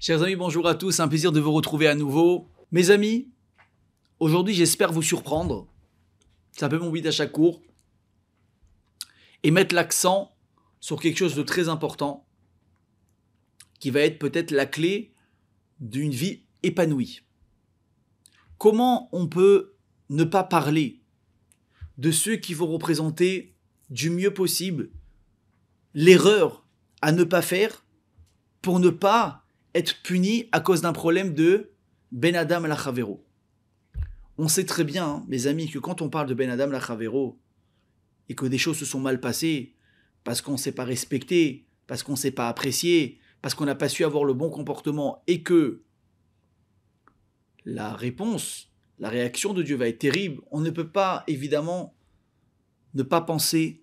Chers amis, bonjour à tous, un plaisir de vous retrouver à nouveau. Mes amis, aujourd'hui j'espère vous surprendre, c'est un peu mon but à chaque cours, et mettre l'accent sur quelque chose de très important, qui va être peut-être la clé d'une vie épanouie. Comment on peut ne pas parler de ceux qui vont représenter du mieux possible l'erreur à ne pas faire pour ne pas être puni à cause d'un problème de Ben Adam Lachavero. On sait très bien, mes amis, que quand on parle de Ben Adam Lachavero et que des choses se sont mal passées parce qu'on ne s'est pas respecté, parce qu'on ne s'est pas apprécié, parce qu'on n'a pas su avoir le bon comportement et que la réponse, la réaction de Dieu va être terrible, on ne peut pas évidemment ne pas penser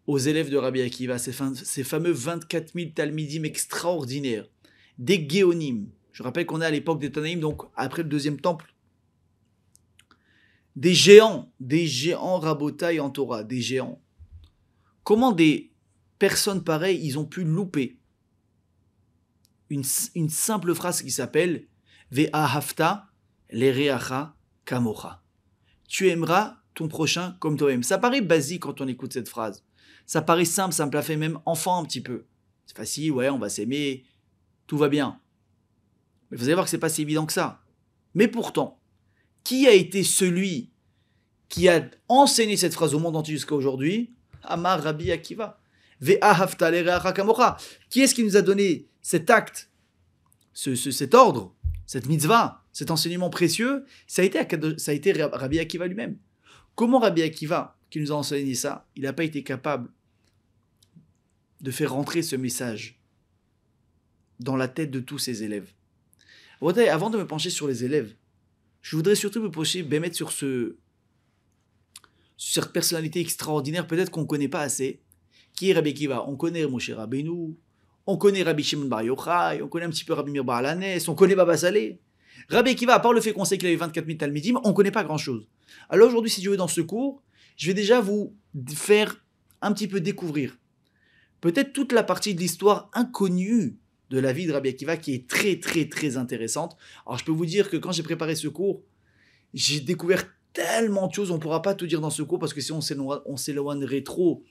aux élèves de Rabbi Akiva, ces fameux 24 000 Talmidim extraordinaires, des Géonim. Je rappelle qu'on est à l'époque des Tanaïm, donc après le deuxième temple. Des géants Rabotaï en Torah, des géants. Comment des personnes pareilles, ils ont pu louper une simple phrase qui s'appelle Ve'ahavta lereacha kamocha. Tu aimeras ton prochain comme toi-même. Ça paraît basique quand on écoute cette phrase. Ça paraît simple, ça me l'a fait même enfant un petit peu. C'est facile, ouais, on va s'aimer, tout va bien. Mais vous allez voir que c'est pas si évident que ça. Mais pourtant, qui a été celui qui a enseigné cette phrase au monde entier jusqu'à aujourd'hui? Amar Rabbi Akiva. Ve'ahavta lereacha kamocha. Qui est-ce qui nous a donné cet acte, cet ordre, cette mitzvah, cet enseignement précieux? Ça a été Rabbi Akiva lui-même. Comment Rabbi Akiva, qui nous a enseigné ça, il n'a pas été capable de faire rentrer ce message dans la tête de tous ses élèves? Avant de me pencher sur les élèves, je voudrais surtout me pencher sur cette personnalité extraordinaire, peut-être qu'on ne connaît pas assez. Qui est Rabbi Akiva? On connaît Moshe Rabbeinu, on connaît Rabbi Shimon Bar Yochai, on connaît un petit peu Rabbi Meir Bar Alanes, on connaît Baba Saleh. Rabbi Akiva, à part le fait qu'on sait qu'il avait 24 000 Talmidim, on ne connaît pas grand-chose. Alors aujourd'hui, si Dieu veut, dans ce cours, je vais déjà vous faire un petit peu découvrir peut-être toute la partie de l'histoire inconnue de la vie de Rabbi Akiva qui est très très très intéressante. Alors je peux vous dire que quand j'ai préparé ce cours, j'ai découvert tellement de choses, on ne pourra pas tout dire dans ce cours parce que sinon on s'éloignerait trop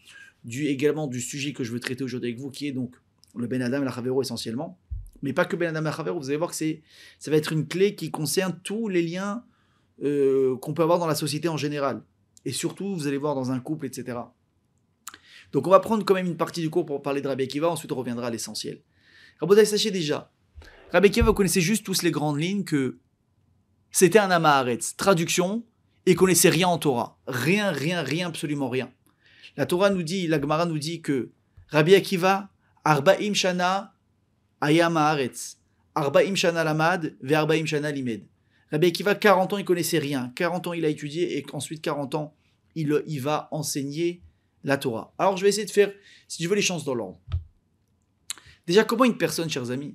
également du sujet que je veux traiter aujourd'hui avec vous, qui est donc le Ben Adam Lachavero essentiellement. Mais pas que Ben Adam Lachavero, vous allez voir que ça va être une clé qui concerne tous les liens qu'on peut avoir dans la société en général. Et surtout, vous allez voir dans un couple, etc. Donc on va prendre quand même une partie du cours pour parler de Rabbi Akiva, ensuite on reviendra à l'essentiel. Rabotai, sachez déjà, Rabbi Akiva, vous connaissez juste tous les grandes lignes, que c'était un Amaharetz, traduction, et connaissait rien en Torah. Rien, absolument rien. La Torah nous dit, la Gemara nous dit que Rabbi Akiva, Arba'im Shana Ayam Haaretz, Arba'im Shana Lamad, Ve'arba'im Shana Limed. Rabbi Akiva, 40 ans, il connaissait rien. 40 ans, il a étudié, et ensuite 40 ans, il va enseigner la Torah. Alors, je vais essayer de faire, si je veux, les chances dans l'ordre. Déjà, comment une personne, chers amis,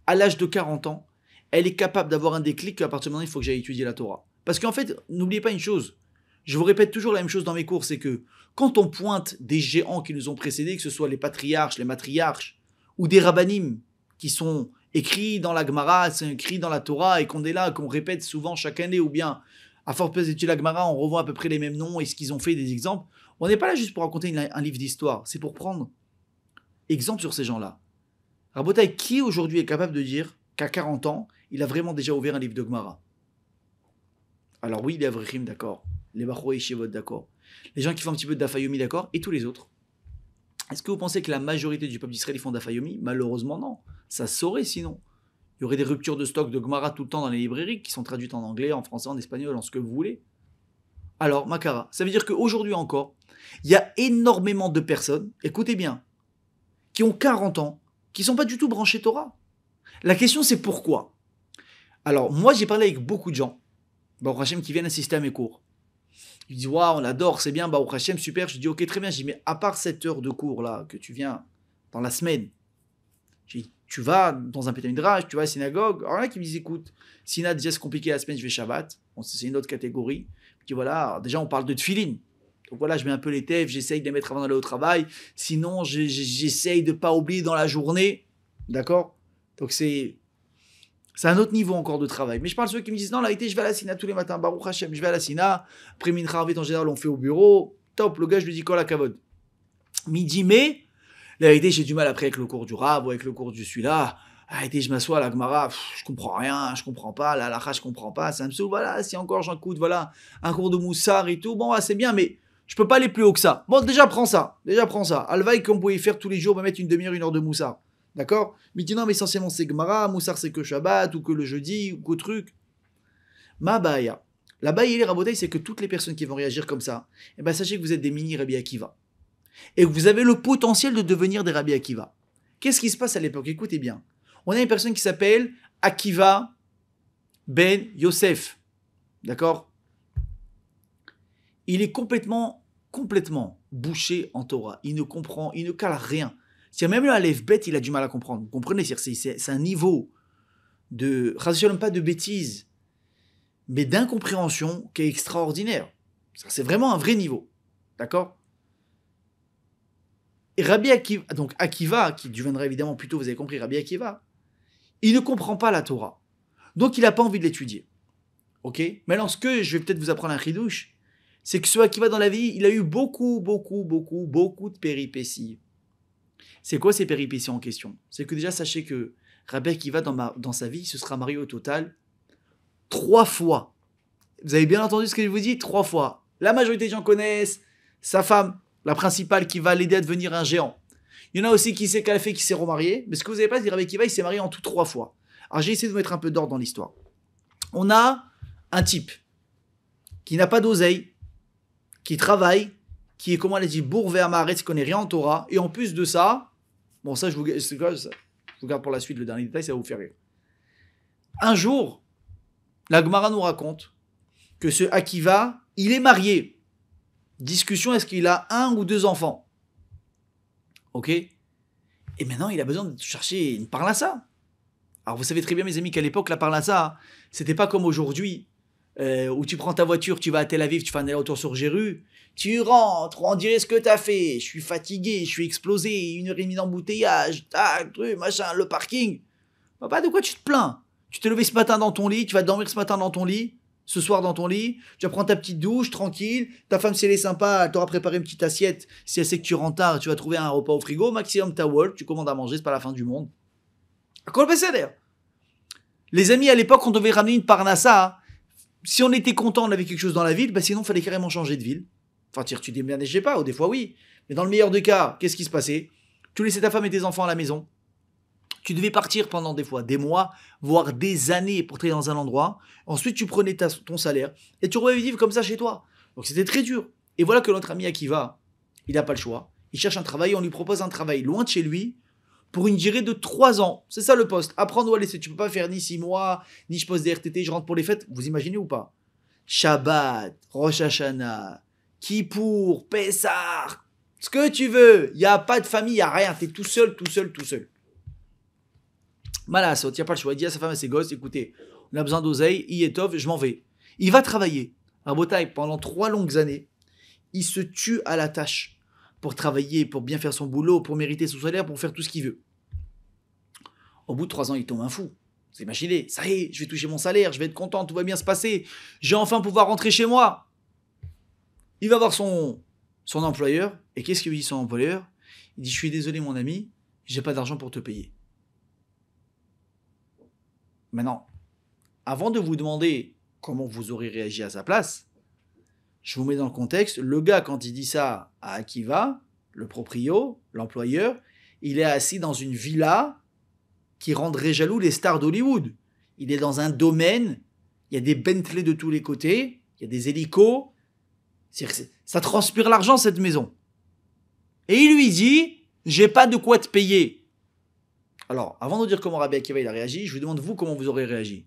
à l'âge de 40 ans, elle est capable d'avoir un déclic qu'à partir de maintenant, il faut que j'aille étudier la Torah. Parce qu'en fait, n'oubliez pas une chose, je vous répète toujours la même chose dans mes cours, c'est que quand on pointe des géants qui nous ont précédés, que ce soit les patriarches, les matriarches, ou des rabbanim qui sont écrits dans la Gemara, c'est écrit dans la Torah, et qu'on est là, qu'on répète souvent chaque année, ou bien, à force d'étudier la Gemara, on revoit à peu près les mêmes noms et ce qu'ils ont fait, des exemples. On n'est pas là juste pour raconter un livre d'histoire, c'est pour prendre exemple sur ces gens-là. Rabotai, qui aujourd'hui est capable de dire qu'à 40 ans, il a vraiment déjà ouvert un livre de Gemara? Alors oui, les Avrichim, d'accord. Les Bachorei Shevot, d'accord. Les gens qui font un petit peu de Dafayomi, d'accord. Et tous les autres. Est-ce que vous pensez que la majorité du peuple d'Israël font Dafayomi? Malheureusement, non. Ça saurait sinon. Il y aurait des ruptures de stock de Gemara tout le temps dans les librairies qui sont traduites en anglais, en français, en espagnol, en ce que vous voulez. Alors, Makara, ça veut dire qu'aujourd'hui encore, il y a énormément de personnes, écoutez bien, qui ont 40 ans, qui ne sont pas du tout branchés Torah. La question, c'est pourquoi? Alors, moi, j'ai parlé avec beaucoup de gens, Baruch Hashem, qui viennent assister à mes cours. Ils disent, waouh, on adore, c'est bien, Baruch Hashem, super. Je dis, ok, très bien. Je dis, mais à part cette heure de cours là, que tu viens dans la semaine, je dis, tu vas dans un pétamidrash, tu vas à la synagogue. Alors là, qui me disent, écoute, Sina, déjà c'est compliqué la semaine, je vais Shabbat. Bon, c'est une autre catégorie. Puis voilà, déjà on parle de tefilin. Donc voilà, je mets un peu les tefs, j'essaye de les mettre avant d'aller au travail. Sinon, j'essaye de ne pas oublier dans la journée. D'accord? Donc c'est C'est un autre niveau encore de travail. Mais je parle de ceux qui me disent, non, la vérité, je vais à la Sina tous les matins, Baruch Hashem, je vais à la Sina. Après Mincha Arvit, en général, on fait au bureau. Top, le gars, je lui dis quoi la kavod. Midi, mais, la vérité, j'ai du mal après avec le cours du Rav ou avec le cours du celui-là. La vérité, je m'assois à la Gemara, je comprends rien, je comprends pas, la halakha, je comprends pas, ça me saoule, voilà, si encore j'écoute, voilà, un cours de Moussard et tout, bon, ouais, c'est bien, mais je peux pas aller plus haut que ça. Bon, déjà, prends ça. Alvaï, qu'on pouvait faire tous les jours, on va mettre une demi-heure, une heure de Moussard. D'accord? Mais dis non, mais essentiellement, c'est Gemara, Moussard, c'est que Shabbat, ou que le jeudi, ou qu'au truc. Ma baya. La baya, les rabotailles, c'est que toutes les personnes qui vont réagir comme ça, eh ben, sachez que vous êtes des mini Rabbi Akiva. Et que vous avez le potentiel de devenir des Rabbi Akiva. Qu'est-ce qui se passe à l'époque? Écoutez bien. On a une personne qui s'appelle Akiva ben Yosef. D'accord? Il est complètement bouché en Torah. Il ne comprend, il ne cale rien. C'est même le Aleph Bet, il a du mal à comprendre. Vous comprenez? C'est un niveau de, pas de bêtises, mais d'incompréhension qui est extraordinaire. C'est vraiment un vrai niveau. D'accord? Et Rabbi Akiva, donc Akiva, qui deviendra évidemment plutôt, vous avez compris, Rabbi Akiva, il ne comprend pas la Torah. Donc il n'a pas envie de l'étudier. Ok? Maintenant, ce que je vais peut-être vous apprendre un chidouche, c'est que ce Akiva dans la vie, il a eu beaucoup de péripéties. C'est quoi ces péripéties en question? C'est que déjà, sachez que Rabbi Akiva, dans sa vie, il se sera marié au total 3 fois. Vous avez bien entendu ce que je vous dis? 3 fois. La majorité des gens connaissent sa femme, la principale, qui va l'aider à devenir un géant. Il y en a aussi qui sait qu'elle a fait, qui s'est remarié. Mais ce que vous n'avez pas dit, Rabbi Akiva, il s'est marié en tout 3 fois. Alors j'ai essayé de mettre un peu d'ordre dans l'histoire. On a un type qui n'a pas d'oseille, qui travaille, qui est, comment elle a dit, bourvé à Maharetz, qui connaît rien en Torah. Et en plus de ça, bon, ça, je vous garde pour la suite le dernier détail, ça va vous faire rire. Un jour, la Gemara nous raconte que ce Akiva, il est marié. Discussion, est-ce qu'il a 1 ou 2 enfants? Ok? Et maintenant, il a besoin de chercher une parnassa. Alors, vous savez très bien, mes amis, qu'à l'époque, la parnassa, c'était pas comme aujourd'hui, où tu prends ta voiture, tu vas à Tel Aviv, tu fais un aller-retour sur Jéru, tu rentres, on dirait ce que t'as fait, je suis fatigué, je suis explosé, 1h30 d'embouteillage, tac, truc, machin, le parking. Papa, de quoi tu te plains? Tu t'es levé ce matin dans ton lit, tu vas dormir ce matin dans ton lit, ce soir dans ton lit, tu vas prendre ta petite douche, tranquille, ta femme, si elle est sympa, elle t'aura préparé une petite assiette, si elle sait que tu rentres tard, tu vas trouver un repas au frigo, maximum ta Wall, tu commandes à manger, c'est pas la fin du monde. À quoi le passer d'ailleurs? Les amis, à l'époque, on devait ramener une parnassa. Si on était content, on avait quelque chose dans la ville, bah sinon, il fallait carrément changer de ville. Enfin, tu déménageais pas, ou des fois oui. Mais dans le meilleur des cas, qu'est-ce qui se passait? Tu laissais ta femme et tes enfants à la maison. Tu devais partir pendant des fois des mois, voire des années pour travailler dans un endroit. Ensuite, tu prenais ton salaire et tu revenais vivre comme ça chez toi. Donc, c'était très dur. Et voilà que notre ami Akiva, il n'a pas le choix. Il cherche un travail, on lui propose un travail loin de chez lui pour une durée de 3 ans. C'est ça le poste. Apprendre ou à laisser. Tu peux pas faire ni 6 mois, ni je pose des RTT, je rentre pour les fêtes. Vous imaginez ou pas? Shabbat, Rosh Hashanah, Kippour, Pessah, ce que tu veux. Il n'y a pas de famille, il n'y a rien. Tu es tout seul. Malasot, il n'y a pas le choix. Il dit à sa femme et à ses gosses, écoutez, on a besoin d'oseille, Yetov, je m'en vais. Il va travailler. Rabotai, pendant 3 longues années, il se tue à la tâche pour travailler, pour bien faire son boulot, pour mériter son salaire, pour faire tout ce qu'il veut. Au bout de 3 ans, il tombe un fou. Vous imaginez, ça y est, je vais toucher mon salaire, je vais être content, tout va bien se passer. Je vais enfin pouvoir rentrer chez moi. Il va voir son employeur. Et qu'est-ce qu'il lui dit son employeur? Il dit, je suis désolé mon ami, j'ai pas d'argent pour te payer. Maintenant, avant de vous demander comment vous aurez réagi à sa place, je vous mets dans le contexte. Le gars, quand il dit ça à Akiva, le proprio, l'employeur, il est assis dans une villa qui rendrait jaloux les stars d'Hollywood. Il est dans un domaine, il y a des Bentley de tous les côtés, il y a des hélicos. Ça transpire l'argent, cette maison. Et il lui dit, j'ai pas de quoi te payer. Alors, avant de dire comment Rabbi Akiva il a réagi, je vous demande vous comment vous aurez réagi.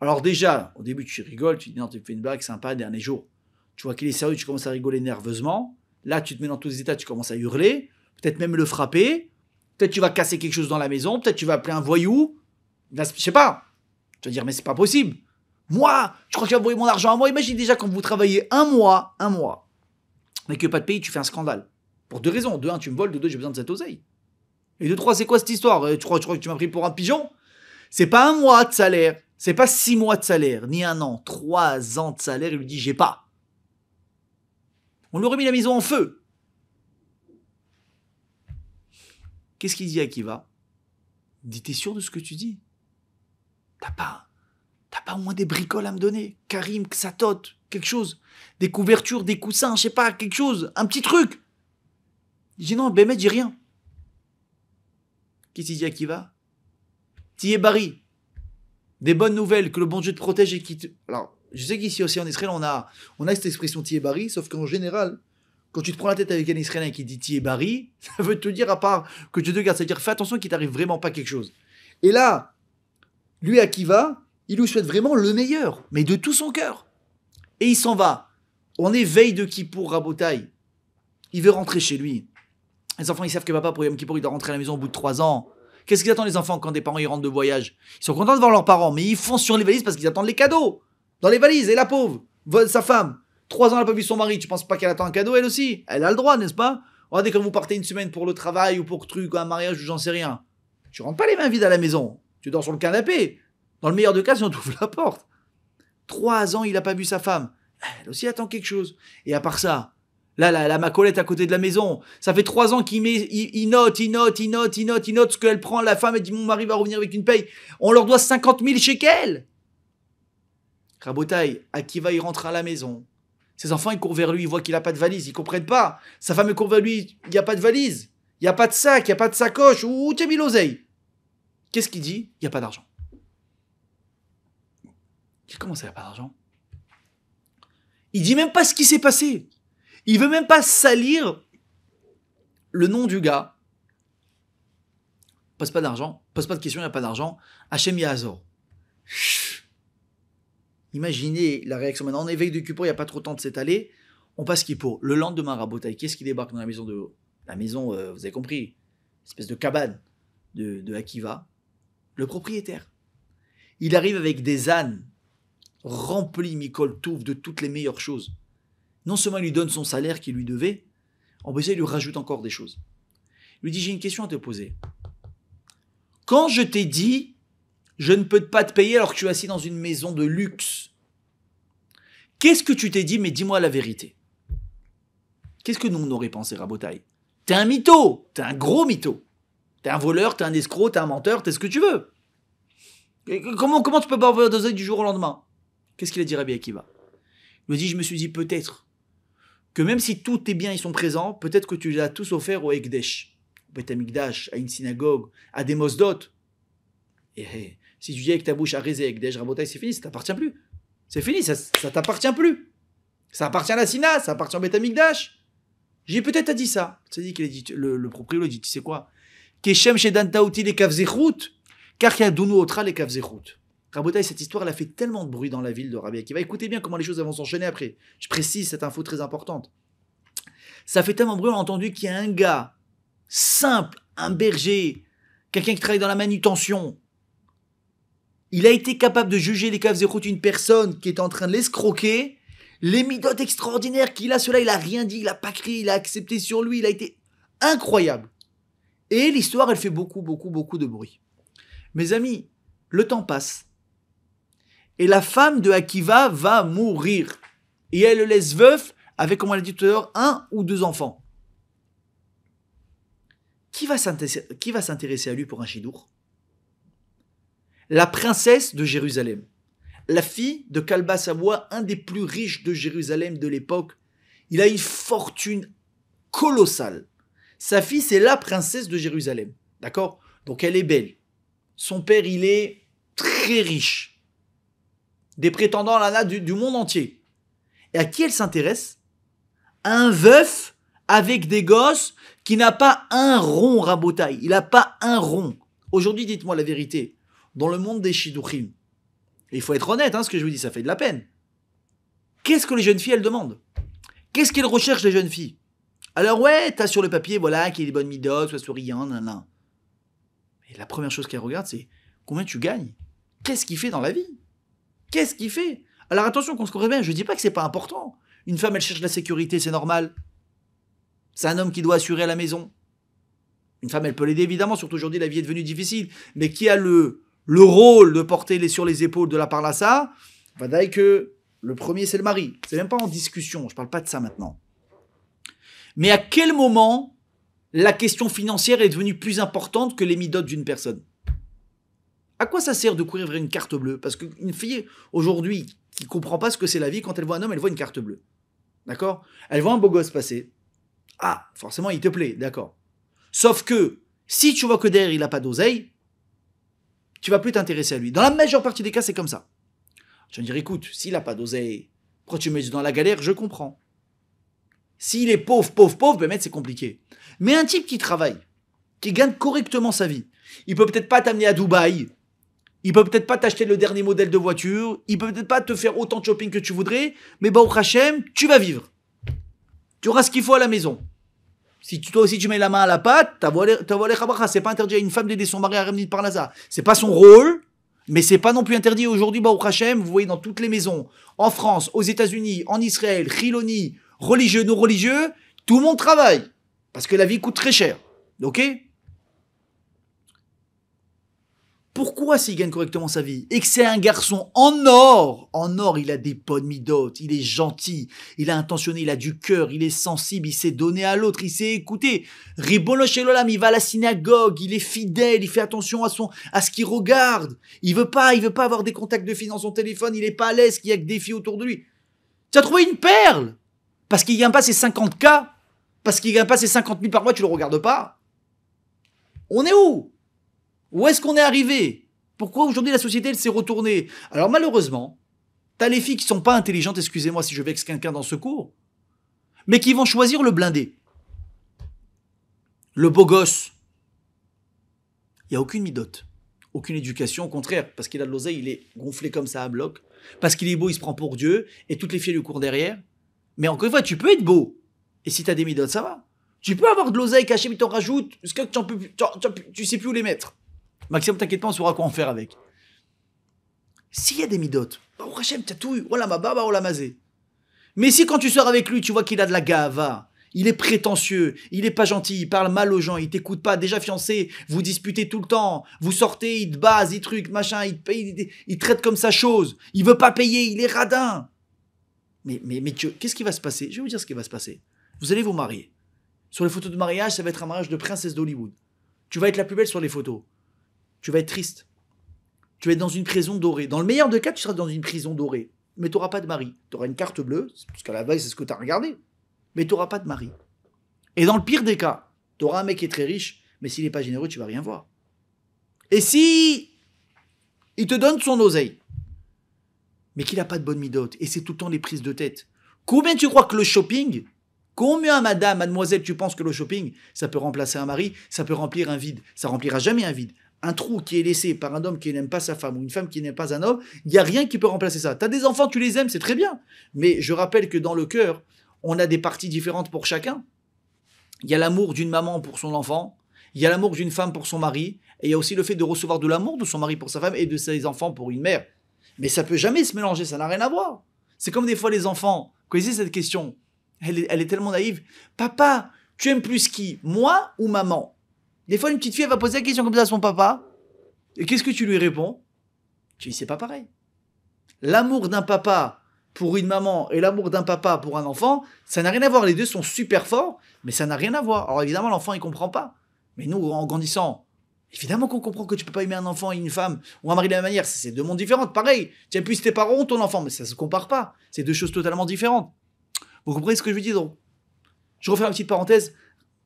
Alors déjà, au début tu rigoles, tu te dis non, tu fais une blague sympa, dernier jour. Tu vois qu'il est sérieux, tu commences à rigoler nerveusement. Là, tu te mets dans tous les états, tu commences à hurler, peut-être même le frapper, peut-être tu vas casser quelque chose dans la maison, peut-être tu vas appeler un voyou. Là, je sais pas. Tu vas dire mais c'est pas possible. Moi, je crois que tu vas envoyer mon argent à moi. Imagine déjà quand vous travaillez un mois, mais que pas de payer, tu fais un scandale. Pour 2 raisons. De 1, tu me voles, de 2, j'ai besoin de cette oseille. Et de 3, c'est quoi cette histoire? Tu crois que tu m'as pris pour un pigeon? C'est pas 1 mois de salaire, c'est pas 6 mois de salaire, ni 1 an, 3 ans de salaire. Il lui dit, j'ai pas. On lui aurait mis la maison en feu. Qu'est-ce qu'il dit à Akiva? Il dit, t'es sûr de ce que tu dis? T'as pas au moins des bricoles à me donner? Karim, Ksatot, quelque chose. Des couvertures, des coussins, je sais pas, quelque chose. Un petit truc. Il dit non, Bémet, j'ai rien. Qu'est-ce qu'il dit à Akiva? Tiye Bari. Des bonnes nouvelles, que le bon Dieu te protège et qui te... Alors, je sais qu'ici aussi en Israël, on a cette expression Tiye Bari, sauf qu'en général, quand tu te prends la tête avec un Israélien qui dit Tiye Bari, ça veut te dire, à part que Dieu te garde, ça veut dire fais attention qu'il t'arrive vraiment pas quelque chose. Et là, lui, Akiva, il lui souhaite vraiment le meilleur, mais de tout son cœur. Et il s'en va. On est veille de Kippour, Rabotaï. Il veut rentrer chez lui. Les enfants, ils savent que papa, pour Yom Kippour, il doit rentrer à la maison au bout de 3 ans. Qu'est-ce qu'ils attendent, les enfants, quand des parents ils rentrent de voyage? Ils sont contents de voir leurs parents, mais ils foncent sur les valises parce qu'ils attendent les cadeaux. Dans les valises. Et la pauvre, sa femme, 3 ans, elle n'a pas vu son mari. Tu penses pas qu'elle attend un cadeau, elle aussi? Elle a le droit, n'est-ce pas? Regardez, quand vous partez une semaine pour le travail ou pour un mariage ou j'en sais rien. Tu rentres pas les mains vides à la maison. Tu dors sur le canapé. Dans le meilleur des cas, si on t'ouvre la porte. 3 ans, il n'a pas vu sa femme. Elle aussi attend quelque chose. Et à part ça, là, la Macolette à côté de la maison, ça fait 3 ans qu'il note ce qu'elle prend. La femme, elle dit, mon mari va revenir avec une paye. On leur doit 50 000 shekels. Rabotaï, Akiva, il rentre à la maison. Ses enfants, ils courent vers lui, ils voient qu'il n'a pas de valise. Ils ne comprennent pas. Sa femme, elle court vers lui, il n'y a pas de valise. Il n'y a pas de sac, il n'y a pas de sacoche. Où t'as mis l'oseille? Qu'est-ce qu'il dit? Il n'y a pas d'argent. Comment ça, il n'y a pas d'argent? Il dit même pas ce qui s'est passé. Il veut même pas salir le nom du gars. Pose pas d'argent, pose pas de questions, il n'y a pas d'argent. Hachem Yahazor. Imaginez la réaction. Maintenant, en éveil de Kippour, il n'y a pas trop de temps de s'étaler. On passe Kippour. Le lendemain, Rabotaï, qu'est-ce qui débarque dans la maison de... La maison, vous avez compris, espèce de cabane de Akiva. Le propriétaire. Il arrive avec des ânes remplis, Mikol Touf, de toutes les meilleures choses. Non seulement il lui donne son salaire qu'il lui devait, en plus il lui rajoute encore des choses. Il lui dit, j'ai une question à te poser. Quand je t'ai dit, je ne peux pas te payer alors que tu es assis dans une maison de luxe, qu'est-ce que tu t'es dit? Mais dis-moi la vérité. Qu'est-ce que nous on aurait pensé, Rabotaï? T'es un mytho, t'es un gros mytho. T'es un voleur, t'es un escroc, t'es un menteur, t'es ce que tu veux. Comment tu peux pas avoir d'oseille du jour au lendemain? Qu'est-ce qu'il a dit Rabbi Akiva? Il lui dit, je me suis dit peut-être que même si tous tes biens ils sont présents, peut-être que tu les as tous offerts au Ekdesh, au Beth Amikdash, à une synagogue, à des mosdot. Et si tu dis avec ta bouche à Rézé, Ekdesh, Rabotaï, c'est fini, ça t'appartient plus. C'est fini, ça t'appartient plus. Ça appartient à la Sina, ça appartient au Beth Amikdash. J'ai peut-être t'as dit ça. C'est dit qu'il a dit, le propriétaire dit, tu sais quoi? Keshem shedan taouti les kavzechut, car qu'il y a dounou otra les kavzechut. Rabotaï, cette histoire, elle a fait tellement de bruit dans la ville de Rabbi Akiva. Écoutez bien comment les choses vont s'enchaîner après. Je précise cette info très importante. Ça fait tellement de bruit, on a entendu qu'il y a un gars simple, un berger, quelqu'un qui travaille dans la manutention. Il a été capable de juger les kavzechut, une personne qui était en train de l'escroquer. Les midotes extraordinaires qu'il a, cela, il a rien dit, il a pas crié, il a accepté sur lui, il a été incroyable. Et l'histoire, elle fait beaucoup de bruit. Mes amis, le temps passe. Et la femme de Akiva va mourir. Et elle le laisse veuf avec, comme on l'a dit tout à l'heure, 1 ou 2 enfants. Qui va s'intéresser à lui pour un chidour? La princesse de Jérusalem. La fille de Kalba Savoie, un des plus riches de Jérusalem de l'époque. Il a une fortune colossale. Sa fille, c'est la princesse de Jérusalem. D'accord? Donc elle est belle. Son père, il est très riche. Des prétendants à l'ANA du monde entier. Et à qui elle s'intéresse? Un veuf avec des gosses qui n'a pas un rond, Rabotaï. Il n'a pas un rond. Aujourd'hui, dites-moi la vérité. Dans le monde des shidduchim, il faut être honnête, ce que je vous dis, ça fait de la peine. Qu'est-ce que les jeunes filles, elles demandent? Qu'est-ce qu'elles recherchent, les jeunes filles? Alors ouais, t'as sur le papier, voilà, qu'il y ait des bonnes midotes, soit souriant, nan. Et la première chose qu'elles regardent, c'est combien tu gagnes? Qu'est-ce qu'il fait dans la vie? Qu'est-ce qu'il fait? Alors attention qu'on se comprenne bien, je dis pas que c'est pas important. Une femme, elle cherche la sécurité, c'est normal. C'est un homme qui doit assurer à la maison. Une femme, elle peut l'aider évidemment, surtout aujourd'hui, la vie est devenue difficile. Mais qui a le le rôle de porter sur les épaules de la parnassa, vadaï que le premier c'est le mari. C'est même pas en discussion, je parle pas de ça maintenant. Mais à quel moment la question financière est devenue plus importante que les midotes d'une personne? À quoi ça sert de courir vers une carte bleue? Parce qu'une fille, aujourd'hui, qui ne comprend pas ce que c'est la vie, quand elle voit un homme, elle voit une carte bleue. D'accord? Elle voit un beau gosse passer. Ah, forcément, il te plaît, d'accord. Sauf que, si tu vois que derrière, il n'a pas d'oseille, tu vas plus t'intéresser à lui. Dans la majeure partie des cas, c'est comme ça. Tu vas me dire, écoute, s'il n'a pas d'oseille, pourquoi tu me mets dans la galère? Je comprends. S'il est pauvre, ben c'est compliqué. Mais un type qui travaille, qui gagne correctement sa vie, il peut peut-être pas t'amener à Dubaï, il peut peut-être pas t'acheter le dernier modèle de voiture, il peut peut-être pas te faire autant de shopping que tu voudrais, mais Baruch Hashem, tu vas vivre. Tu auras ce qu'il faut à la maison. Si toi aussi tu mets la main à la pâte, c'est pas interdit à une femme d'aider son mari à ramener par Laza. C'est pas son rôle, mais c'est pas non plus interdit aujourd'hui, Baruch Hashem, vous voyez dans toutes les maisons, en France, aux États-Unis, en Israël, Chiloni, religieux, non religieux, tout le monde travaille. Parce que la vie coûte très cher. Ok? Pourquoi s'il gagne correctement sa vie et que c'est un garçon en or, il a des bonnes midotes, il est gentil, il est intentionné, il a du cœur, il est sensible, il s'est donné à l'autre, il s'est écouté. Ribono shel olam, il va à la synagogue, il est fidèle, il fait attention à ce qu'il regarde. Il veut pas avoir des contacts de filles dans son téléphone, il est pas à l'aise qu'il y a que des filles autour de lui. Tu as trouvé une perle parce qu'il gagne pas ses 50K, parce qu'il gagne pas ses 50 000 par mois, tu le regardes pas. On est où? Où est-ce qu'on est arrivé? Pourquoi aujourd'hui la société elle s'est retournée? Alors malheureusement, t'as les filles qui sont pas intelligentes, excusez-moi si je vexe quelqu'un dans ce cours, mais qui vont choisir le blindé. Le beau gosse. Il n'y a aucune midote, aucune éducation, au contraire, parce qu'il a de l'oseille, il est gonflé comme ça à bloc, parce qu'il est beau, il se prend pour Dieu, et toutes les filles lui courent derrière. Mais encore une fois, tu peux être beau, et si t'as des midotes, ça va. Tu peux avoir de l'oseille cachée, mais t'en rajoutes, parce que tu sais plus où les mettre. Maxime, t'inquiète pas, on saura quoi en faire avec. S'il y a des midotes, oh Hachem, t'as tout eu, voilà ma baba, oh la mazé. Mais si quand tu sors avec lui, tu vois qu'il a de la gava, il est prétentieux, il est pas gentil, il parle mal aux gens, il t'écoute pas, déjà fiancé, vous disputez tout le temps, vous sortez, il te base, il truc, machin, il te paye, il traite comme sa chose, il veut pas payer, il est radin. Mais qu'est-ce qui va se passer? Je vais vous dire ce qui va se passer. Vous allez vous marier. Sur les photos de mariage, ça va être un mariage de princesse d'Hollywood. Tu vas être la plus belle sur les photos. Tu vas être triste. Tu vas être dans une prison dorée. Dans le meilleur des cas, tu seras dans une prison dorée. Mais tu n'auras pas de mari. Tu auras une carte bleue, parce qu'à la base, c'est ce que tu as regardé. Mais tu n'auras pas de mari. Et dans le pire des cas, tu auras un mec qui est très riche, mais s'il n'est pas généreux, tu vas rien voir. Et si il te donne son oseille, mais qu'il n'a pas de bonne midote, et c'est tout le temps les prises de tête, combien tu crois que le shopping, combien madame, mademoiselle, tu penses que le shopping, ça peut remplacer un mari, ça peut remplir un vide, ça remplira jamais un vide. Un trou qui est laissé par un homme qui n'aime pas sa femme ou une femme qui n'aime pas un homme, il n'y a rien qui peut remplacer ça. Tu as des enfants, tu les aimes, c'est très bien. Mais je rappelle que dans le cœur, on a des parties différentes pour chacun. Il y a l'amour d'une maman pour son enfant, il y a l'amour d'une femme pour son mari, et il y a aussi le fait de recevoir de l'amour de son mari pour sa femme et de ses enfants pour une mère. Mais ça peut jamais se mélanger, ça n'a rien à voir. C'est comme des fois les enfants, vous connaissez cette question, elle est tellement naïve. Papa, tu aimes plus qui, moi ou maman? Des fois, une petite fille, elle va poser la question comme ça à son papa. Et qu'est-ce que tu lui réponds? Tu dis, c'est pas pareil. L'amour d'un papa pour une maman et l'amour d'un papa pour un enfant, ça n'a rien à voir. Les deux sont super forts, mais ça n'a rien à voir. Alors évidemment, l'enfant, il comprend pas. Mais nous, en grandissant, évidemment qu'on comprend que tu peux pas aimer un enfant et une femme ou un mari de la même manière. C'est deux mondes différents. Pareil, tu aimes plus tes parents ou ton enfant, mais ça se compare pas. C'est deux choses totalement différentes. Vous comprenez ce que je veux dire donc? Je refais une petite parenthèse.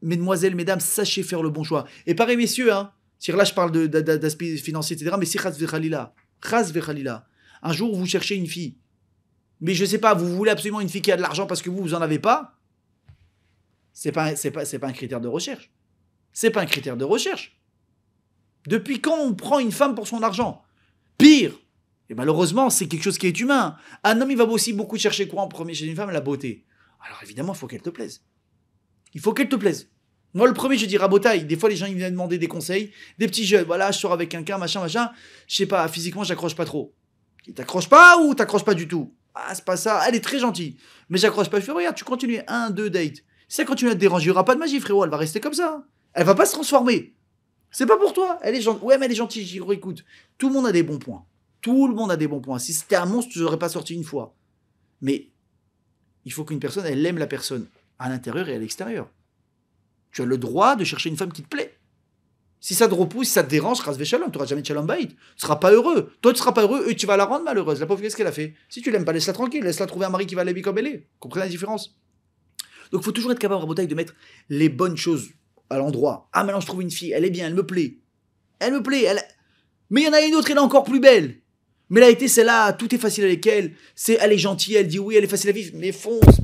Mesdemoiselles, mesdames, sachez faire le bon choix. Et pareil, messieurs, hein, là je parle d'aspect financier, etc., mais si chas vechalila, un jour vous cherchez une fille, mais je sais pas, vous voulez absolument une fille qui a de l'argent parce que vous en avez pas, c'est pas un critère de recherche. C'est pas un critère de recherche. Depuis quand on prend une femme pour son argent? Pire, et malheureusement, c'est quelque chose qui est humain. Un homme, il va aussi beaucoup chercher quoi en premier chez une femme? La beauté. Alors évidemment, il faut qu'elle te plaise. Il faut qu'elle te plaise. Moi, le premier, je dis rabotaille. Des fois, les gens, ils viennent demander des conseils. Des petits jeunes. Voilà, je sors avec quelqu'un, machin. Je sais pas, physiquement, j'accroche pas trop. Il t'accroche pas ou t'accroches pas du tout? Ah, c'est pas ça. Elle est très gentille. Mais j'accroche pas. Je fais, regarde, tu continues. 1, 2 dates. Si ça continue à te déranger, il n'y aura pas de magie, frérot. Elle va rester comme ça. Elle va pas se transformer. C'est pas pour toi. Elle est gentille. Ouais, mais elle est gentille. J'y écoute. Tout le monde a des bons points. Tout le monde a des bons points. Si c'était un monstre, tu n'aurais pas sorti une fois. Mais il faut qu'une personne, elle aime la personne à l'intérieur et à l'extérieur. Tu as le droit de chercher une femme qui te plaît. Si ça te repousse, si ça te dérange, rasve shalom, tu n'auras jamais de shalom baït. Tu ne seras pas heureux. Toi, tu ne seras pas heureux et tu vas la rendre malheureuse. La pauvre, qu'est-ce qu'elle a fait? Si tu l'aimes pas, laisse-la tranquille. Laisse-la trouver un mari qui va l'aimer comme elle est. Comprenez la différence? Donc, il faut toujours être capable, Rabotaï, de mettre les bonnes choses à l'endroit. Ah, maintenant, je trouve une fille, elle est bien, elle me plaît. Elle me plaît. Mais il y en a une autre, elle est encore plus belle. Mais elle a été celle-là, tout est facile avec elle. Elle est gentille, elle dit oui, elle est facile à vivre. Mais fonce,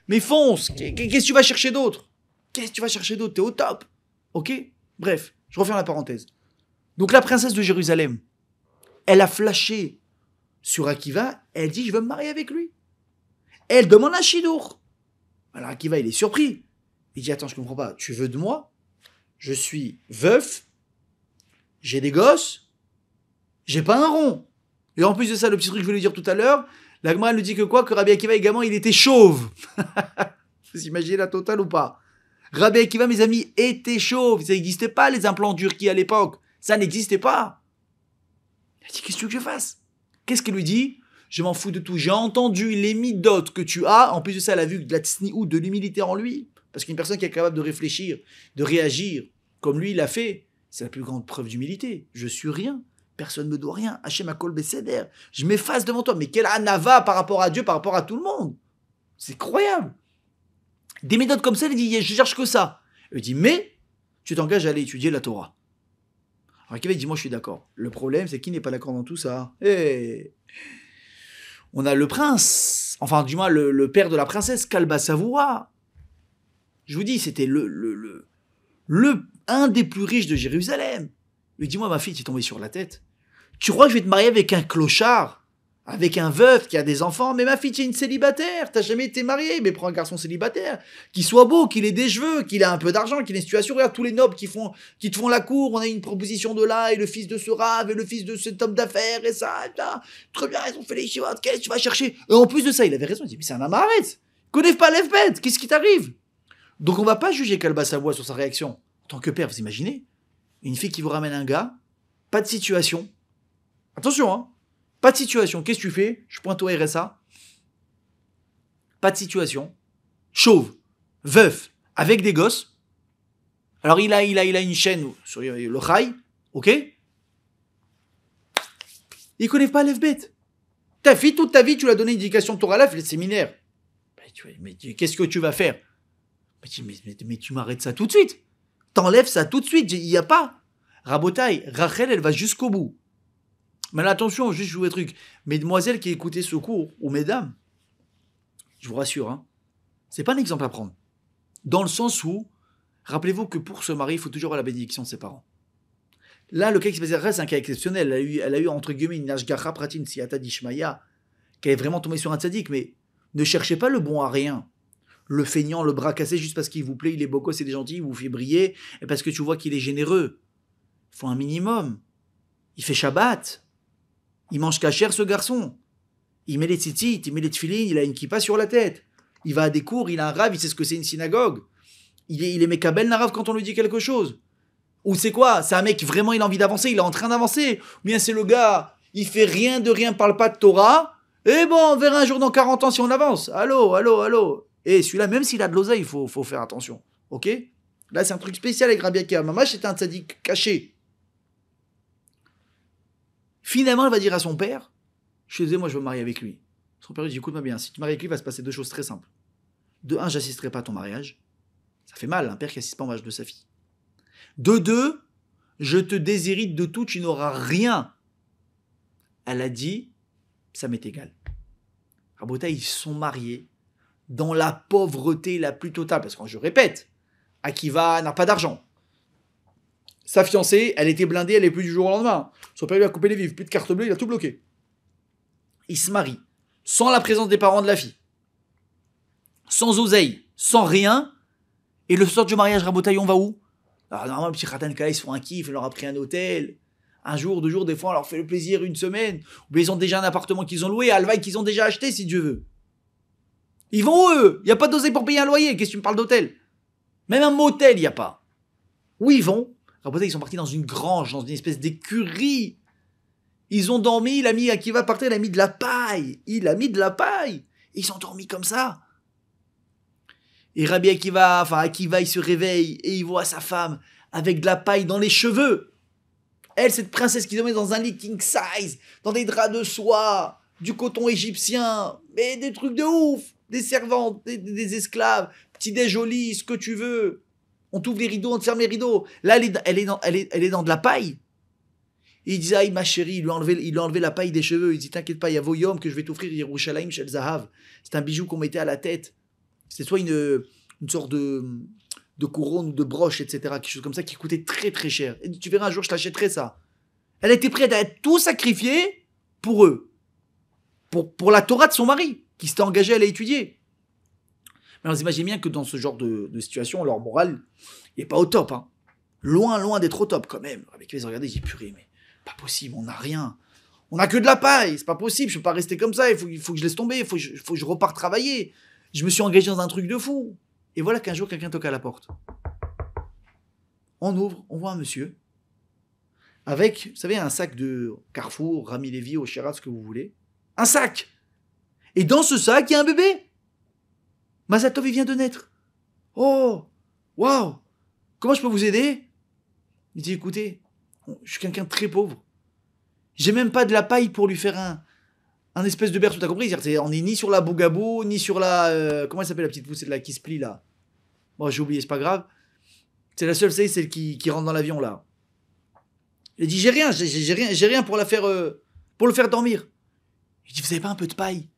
mais fonce. Qu'est-ce que tu vas chercher d'autre? Qu'est-ce que tu vas chercher d'autre? T'es au top. Ok? Bref, je referme la parenthèse. Donc la princesse de Jérusalem, elle a flashé sur Akiva, elle dit je veux me marier avec lui. Elle demande un chidour. Alors Akiva, il est surpris. Il dit attends, je comprends pas. Tu veux de moi? Je suis veuf, j'ai des gosses, j'ai pas un rond. Et en plus de ça, le petit truc que je voulais dire tout à l'heure, la Gemara nous dit que quoi? Que Rabbi Akiva également, il était chauve. Vous imaginez la totale ou pas? Rabbi Akiva, mes amis, était chauve. Ça n'existait pas, les implants Turquie à l'époque. Ça n'existait pas. Il a dit, qu'est-ce que tu veux que je fasse? Qu'est-ce qu'il lui dit? Je m'en fous de tout. J'ai entendu les midotes que tu as. En plus de ça, elle a vu de la tsni'out, de l'humilité en lui. Parce qu'une personne qui est capable de réfléchir, de réagir, comme lui, il l'a fait, c'est la plus grande preuve d'humilité. Je suis rien. Personne ne me doit rien. Hachem Akol Besséder. Je m'efface devant toi. Mais quel anava par rapport à Dieu, par rapport à tout le monde. C'est incroyable. Des méthodes comme ça, il dit, je cherche que ça. Il dit, mais tu t'engages à aller étudier la Torah. Alors Akiva dit, moi je suis d'accord. Le problème, c'est qui n'est pas d'accord dans tout ça? On a le prince, enfin du moins le père de la princesse, Kalba Savoura. Je vous dis, c'était un des plus riches de Jérusalem. Il dit, moi ma fille, tu es tombée sur la tête. Tu crois que je vais te marier avec un clochard, avec un veuf qui a des enfants? Mais ma fille, tu es une célibataire, t'as jamais été mariée. Mais prends un garçon célibataire, qui soit beau, qu'il ait des cheveux, qu'il ait un peu d'argent, qu'il ait une situation. Regarde tous les nobles qui te font la cour. On a une proposition de là, et le fils de ce rave, et le fils de cet homme d'affaires, et ça, et ça. Très bien, ils ont fait les chivotes, qu'est-ce que tu vas chercher? Et en plus de ça, il avait raison, il dit, mais c'est un amaret. Connais pas l'Efbet, qu'est-ce qui t'arrive? Donc on va pas juger Kalba Savoie sur sa réaction. En tant que père, vous imaginez? Une fille qui vous ramène un gars, pas de situation. Attention, hein. Pas de situation. Qu'est-ce que tu fais? Je pointe au RSA. Pas de situation. Chauve, veuf, avec des gosses. Alors il a une chaîne sur le Chai, ok? Il connaît pas l'Efbet. Ta fille, toute ta vie, tu lui as donné une éducation Torah, elle a fait le séminaire. Mais qu'est-ce que tu vas faire? Mais tu m'arrêtes ça tout de suite. T'enlèves ça tout de suite. Il n'y a pas. Rabotaï, Rachel, elle va jusqu'au bout. Mais là, attention, juste je vous dis un truc. Mesdemoiselles qui écoutez ce cours, ou mesdames, je vous rassure, hein, c'est pas un exemple à prendre. Dans le sens où, rappelez-vous que pour se marier, il faut toujours avoir la bénédiction de ses parents. Là, le cas qui se passe, c'est un cas exceptionnel. Elle a eu entre guillemets une ashgacha pratin, siata dishmaya, qu'elle est vraiment tombée sur un tzaddik, mais ne cherchez pas le bon à rien. Le feignant, le bras cassé, juste parce qu'il vous plaît, il est beau gosse, il est gentil, il vous fait briller, et parce que tu vois qu'il est généreux. Il faut un minimum. Il fait Shabbat. Il mange cachère, ce garçon. Il met les tzitzit, il met les tfilines, il a une kippa sur la tête. Il va à des cours, il a un rave, il sait ce que c'est une synagogue. Il est mekabel narav quand on lui dit quelque chose. Ou c'est quoi? C'est un mec, vraiment, il a envie d'avancer, il est en train d'avancer. Ou bien c'est le gars, il fait rien de rien, parle pas de Torah. Et bon, on verra un jour dans 40 ans si on avance. Allô. Et celui-là, même s'il a de l'oseille, il faut faire attention. Ok? Là, c'est un truc spécial avec Rabbi Akiva. Mamash, c'était un tzaddik caché. Finalement, elle va dire à son père, je suis désolé, moi je veux me marier avec lui. Son père lui dit, écoute-moi bien, si tu maries avec lui, il va se passer deux choses très simples. De un, j'assisterai pas à ton mariage. Ça fait mal, un père qui assiste pas au mariage de sa fille. De deux, je te déshérite de tout, tu n'auras rien. Elle a dit, ça m'est égal. Rabota, ils sont mariés dans la pauvreté la plus totale. Parce que je répète, Akiva n'a pas d'argent. Sa fiancée, elle était blindée, elle est plus du jour au lendemain. Son père lui a coupé les vivres, plus de carte bleue, il a tout bloqué. Il se marie, sans la présence des parents de la fille, sans oseille, sans rien, et le soir du mariage, Rabotaï, on va où? Alors normalement, le petit Khatan Kala, ils se font un kiff, on leur a pris un hôtel, un jour, 2 jours, des fois, on leur fait le plaisir, une semaine, ou bien ils ont déjà un appartement qu'ils ont loué, Alvaï qu'ils ont déjà acheté, si Dieu veut. Ils vont où, eux? Il n'y a pas d'oseille pour payer un loyer, qu'est-ce que tu me parles d'hôtel? Même un motel, il n'y a pas. Où ils vont? Rabotai, ils sont partis dans une grange, dans une espèce d'écurie. Ils ont dormi, il a mis Akiva par terre, il a mis de la paille. Il a mis de la paille. Et ils sont dormis comme ça. Et Rabbi Akiva, il se réveille et il voit sa femme avec de la paille dans les cheveux. Elle, cette princesse qui dormait dans un lit king size, dans des draps de soie, du coton égyptien, mais des trucs de ouf, des servantes, des esclaves, petit déj au lit, ce que tu veux. On t'ouvre les rideaux, on te ferme les rideaux. Là, elle est dans de la paille. Et il dit, ah, ma chérie, il lui a enlevé la paille des cheveux. Il dit, t'inquiète pas, il y a Voyom que je vais t'offrir, Yerushalayim Shel Zahav. C'est un bijou qu'on mettait à la tête. C'est soit une sorte de couronne ou de broche, etc. Quelque chose comme ça qui coûtait très très cher. Et tu verras un jour, je t'achèterai ça. Elle était prête à tout sacrifier pour eux. Pour la Torah de son mari, qui s'était engagé à l'étudier. Mais alors, vous imaginez bien que dans ce genre de situation, leur morale n'est pas au top. Hein. Loin d'être au top quand même. Avec les regardez, j'ai purée, mais pas possible, on n'a rien. On n'a que de la paille, c'est pas possible, je peux pas rester comme ça, il faut que je laisse tomber, il faut que je reparte travailler. Je me suis engagé dans un truc de fou. Et voilà qu'un jour, quelqu'un toque à la porte. On ouvre, on voit un monsieur avec, vous savez, un sac de Carrefour, Rami Lévy, Oshera, ce que vous voulez. Un sac. Et dans ce sac, il y a un bébé. Mazatov, il vient de naître. Oh, waouh, comment je peux vous aider? Il dit, écoutez, je suis quelqu'un de très pauvre. J'ai même pas de la paille pour lui faire un espèce de berceau, t'as compris? On est ni sur la Bougabo, ni sur la... comment elle s'appelle la petite poussette là qui se plie là? Bon, j'ai oublié, c'est pas grave. C'est la seule, c'est celle qui rentre dans l'avion là. Il dit, j'ai rien pour la faire... pour le faire dormir. Il dit, vous avez pas un peu de paille?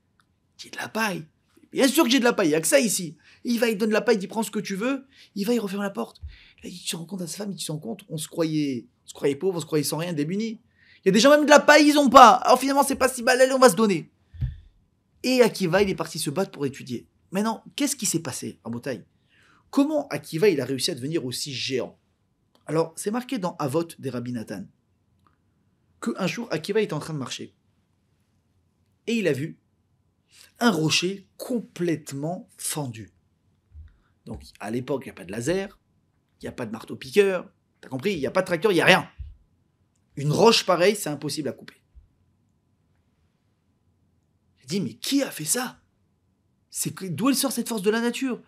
J'ai de la paille. Bien sûr que j'ai de la paille, il n'y a que ça ici. Il va, il donne la paille, il prend ce que tu veux, il va, il referme la porte. Là, il se rend compte à sa femme, il se rend compte, on se croyait pauvre, on se croyait sans rien, démunis. Il y a des gens même de la paille, ils ont pas. Alors finalement, c'est pas si mal, allez, on va se donner. Et Akiva, il est parti se battre pour étudier. Maintenant, qu'est-ce qui s'est passé à Botaï? Comment Akiva, il a réussi à devenir aussi géant? Alors, c'est marqué dans Avot des Rabbi Nathan qu'un jour, Akiva était en train de marcher. Et il a vu un rocher complètement fendu. Donc, à l'époque, il n'y a pas de laser, il n'y a pas de marteau-piqueur, t'as compris? Il n'y a pas de tracteur, il n'y a rien. Une roche pareille, c'est impossible à couper. Il dit, mais qui a fait ça? D'où elle sort cette force de la nature?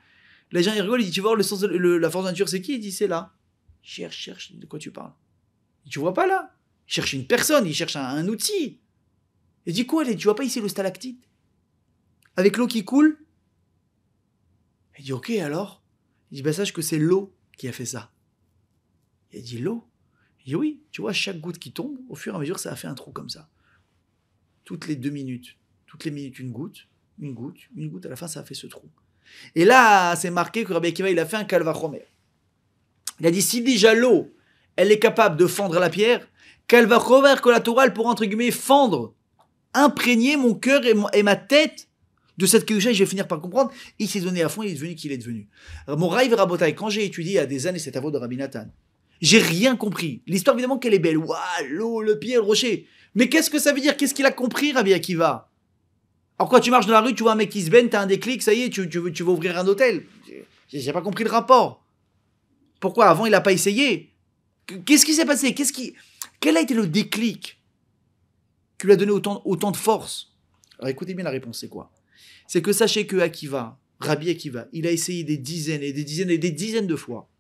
Les gens ils rigolent, ils disent, tu vois, la force de la nature, c'est qui? Il dit, c'est là. Cherche, de quoi tu parles? Tu vois pas là? Il cherche une personne, il cherche un outil. Il dit, quoi? Tu vois pas ici le stalactite? Avec l'eau qui coule? Il dit, ok, alors? Il dit, ben sache que c'est l'eau qui a fait ça. Il dit, l'eau? Il dit, oui, tu vois, chaque goutte qui tombe, au fur et à mesure, ça a fait un trou comme ça. Toutes les minutes, une goutte, à la fin, ça a fait ce trou. Et là, c'est marqué que Rabbi Akiva, il a fait un kalvachomer. Il a dit, si déjà l'eau, elle est capable de fendre la pierre, kalvachomer collatéral pour, entre guillemets, fendre, imprégner mon cœur et ma tête de cette kedusha, je vais finir par comprendre. Il s'est donné à fond, il est devenu qui il est devenu. Mon Raïv Rabotai, quand j'ai étudié il y a des années cet avot de Rabbi Nathan, j'ai rien compris. L'histoire, évidemment, qu'elle est belle. Waouh, l'eau, le pied, le rocher. Mais qu'est-ce que ça veut dire? Qu'est-ce qu'il a compris, Rabbi Akiva? Alors, quand tu marches dans la rue, tu vois un mec qui se baigne, t'as un déclic, ça y est, tu veux ouvrir un hôtel. J'ai pas compris le rapport. Pourquoi? Avant, il n'a pas essayé. Qu'est-ce qui s'est passé? Quel a été le déclic qui lui a donné autant de force? Alors, écoutez bien la réponse, c'est quoi? C'est que sachez que Akiva, Rabbi Akiva, il a essayé des dizaines et des dizaines et des dizaines de fois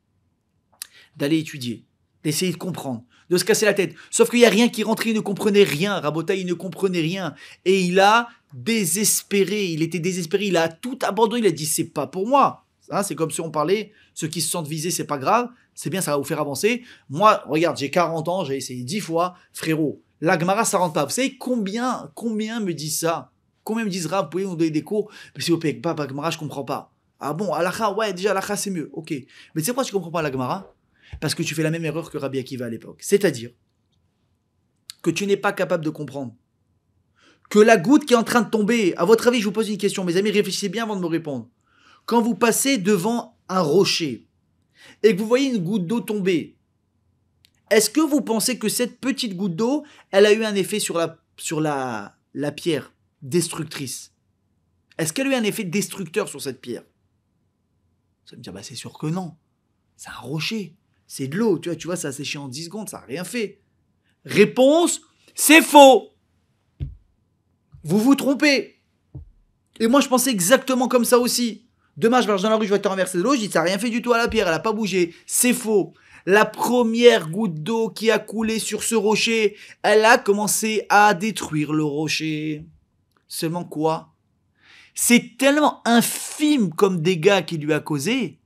d'aller étudier, d'essayer de comprendre, de se casser la tête. Sauf qu'il n'y a rien qui rentrait, il ne comprenait rien. Rabotai, il ne comprenait rien. Et il a désespéré, il était désespéré, il a tout abandonné, il a dit, c'est pas pour moi. Hein, c'est comme si on parlait, ceux qui se sentent visés, c'est pas grave, c'est bien, ça va vous faire avancer. Moi, regarde, j'ai 40 ans, j'ai essayé 10 fois, frérot, la Gemara, ça rentre pas. Vous savez combien me disent ça? Combien me disent, Rav, vous pouvez nous donner des cours? Mais si vous payez pas, Gemara, je comprends pas. Ah bon, Alakha, ouais, déjà, Alakha, c'est mieux, ok. Mais tu sais pourquoi tu comprends pas la Gemara? Parce que tu fais la même erreur que Rabbi Akiva à l'époque. C'est-à-dire que tu n'es pas capable de comprendre que la goutte qui est en train de tomber, à votre avis, je vous pose une question, mes amis, réfléchissez bien avant de me répondre. Quand vous passez devant un rocher et que vous voyez une goutte d'eau tomber, est-ce que vous pensez que cette petite goutte d'eau, elle a eu un effet sur la pierre destructrice? Est-ce qu'elle a eu un effet destructeur sur cette pierre? Vous allez me dire, bah c'est sûr que non. C'est un rocher. C'est de l'eau, tu vois, ça a séché en 10 secondes, ça n'a rien fait. Réponse, c'est faux. Vous vous trompez. Et moi, je pensais exactement comme ça aussi. Demain, je marche dans la rue, je vais te renverser de l'eau, je dis, ça n'a rien fait du tout à la pierre, elle n'a pas bougé. C'est faux. La première goutte d'eau qui a coulé sur ce rocher, elle a commencé à détruire le rocher. Seulement quoi? C'est tellement infime comme dégât qu'il lui a causé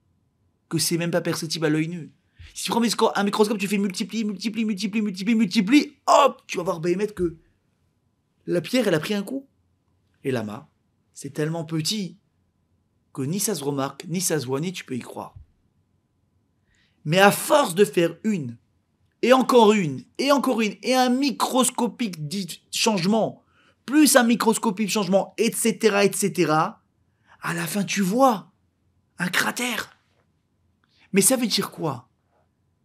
que c'est même pas perceptible à l'œil nu. Si tu prends un microscope, tu fais multiplie, hop, tu vas voir Béhémet que la pierre, elle a pris un coup. Et l'amas, c'est tellement petit que ni ça se remarque, ni ça se voit, ni tu peux y croire. Mais à force de faire une, et encore une, et encore une, et un microscopique changement, plus un microscopique changement, etc., à la fin, tu vois un cratère. Mais ça veut dire quoi?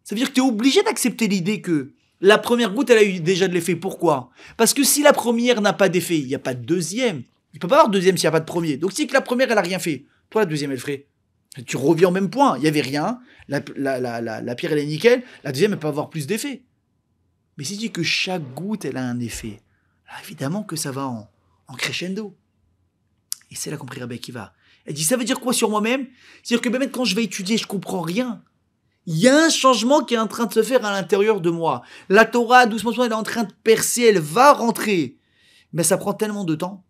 Ça veut dire que tu es obligé d'accepter l'idée que la première goutte, elle a eu déjà de l'effet. Pourquoi? Parce que si la première n'a pas d'effet, il n'y a pas de deuxième. Il ne peut pas y avoir deuxième s'il n'y a pas de premier. Donc si que la première, elle n'a rien fait, toi, la deuxième, elle ferait. Tu reviens au même point. Il n'y avait rien. La pierre, elle est nickel. La deuxième, elle peut avoir plus d'effet. Mais si tu dis que chaque goutte, elle a un effet, alors évidemment que ça va en crescendo. Et c'est là qu'on prie Rabbi Akiva. Elle dit, ça veut dire quoi sur moi-même? C'est-à-dire que même quand je vais étudier, je comprends rien. Il y a un changement qui est en train de se faire à l'intérieur de moi. La Torah, doucement, elle est en train de percer, elle va rentrer. Mais ça prend tellement de temps.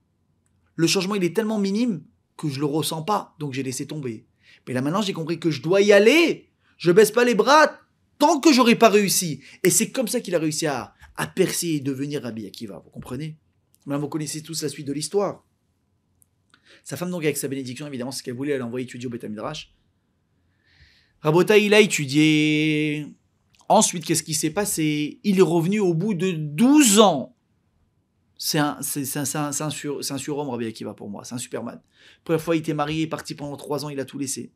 Le changement, il est tellement minime que je le ressens pas. Donc j'ai laissé tomber. Mais là maintenant, j'ai compris que je dois y aller. Je baisse pas les bras tant que j'aurai pas réussi. Et c'est comme ça qu'il a réussi à percer et devenir Rabbi Akiva. Vous comprenez? Maintenant, vous connaissez tous la suite de l'histoire. Sa femme, donc, avec sa bénédiction, évidemment, c'est ce qu'elle voulait, elle a envoyé étudier au Beth Midrash. Rabotai, il a étudié. Ensuite, qu'est-ce qui s'est passé? Il est revenu au bout de 12 ans. C'est un surhomme, Rabbi Akiva, pour moi. C'est un Superman. Première fois, il était marié, il est parti pendant 3 ans, il a tout laissé.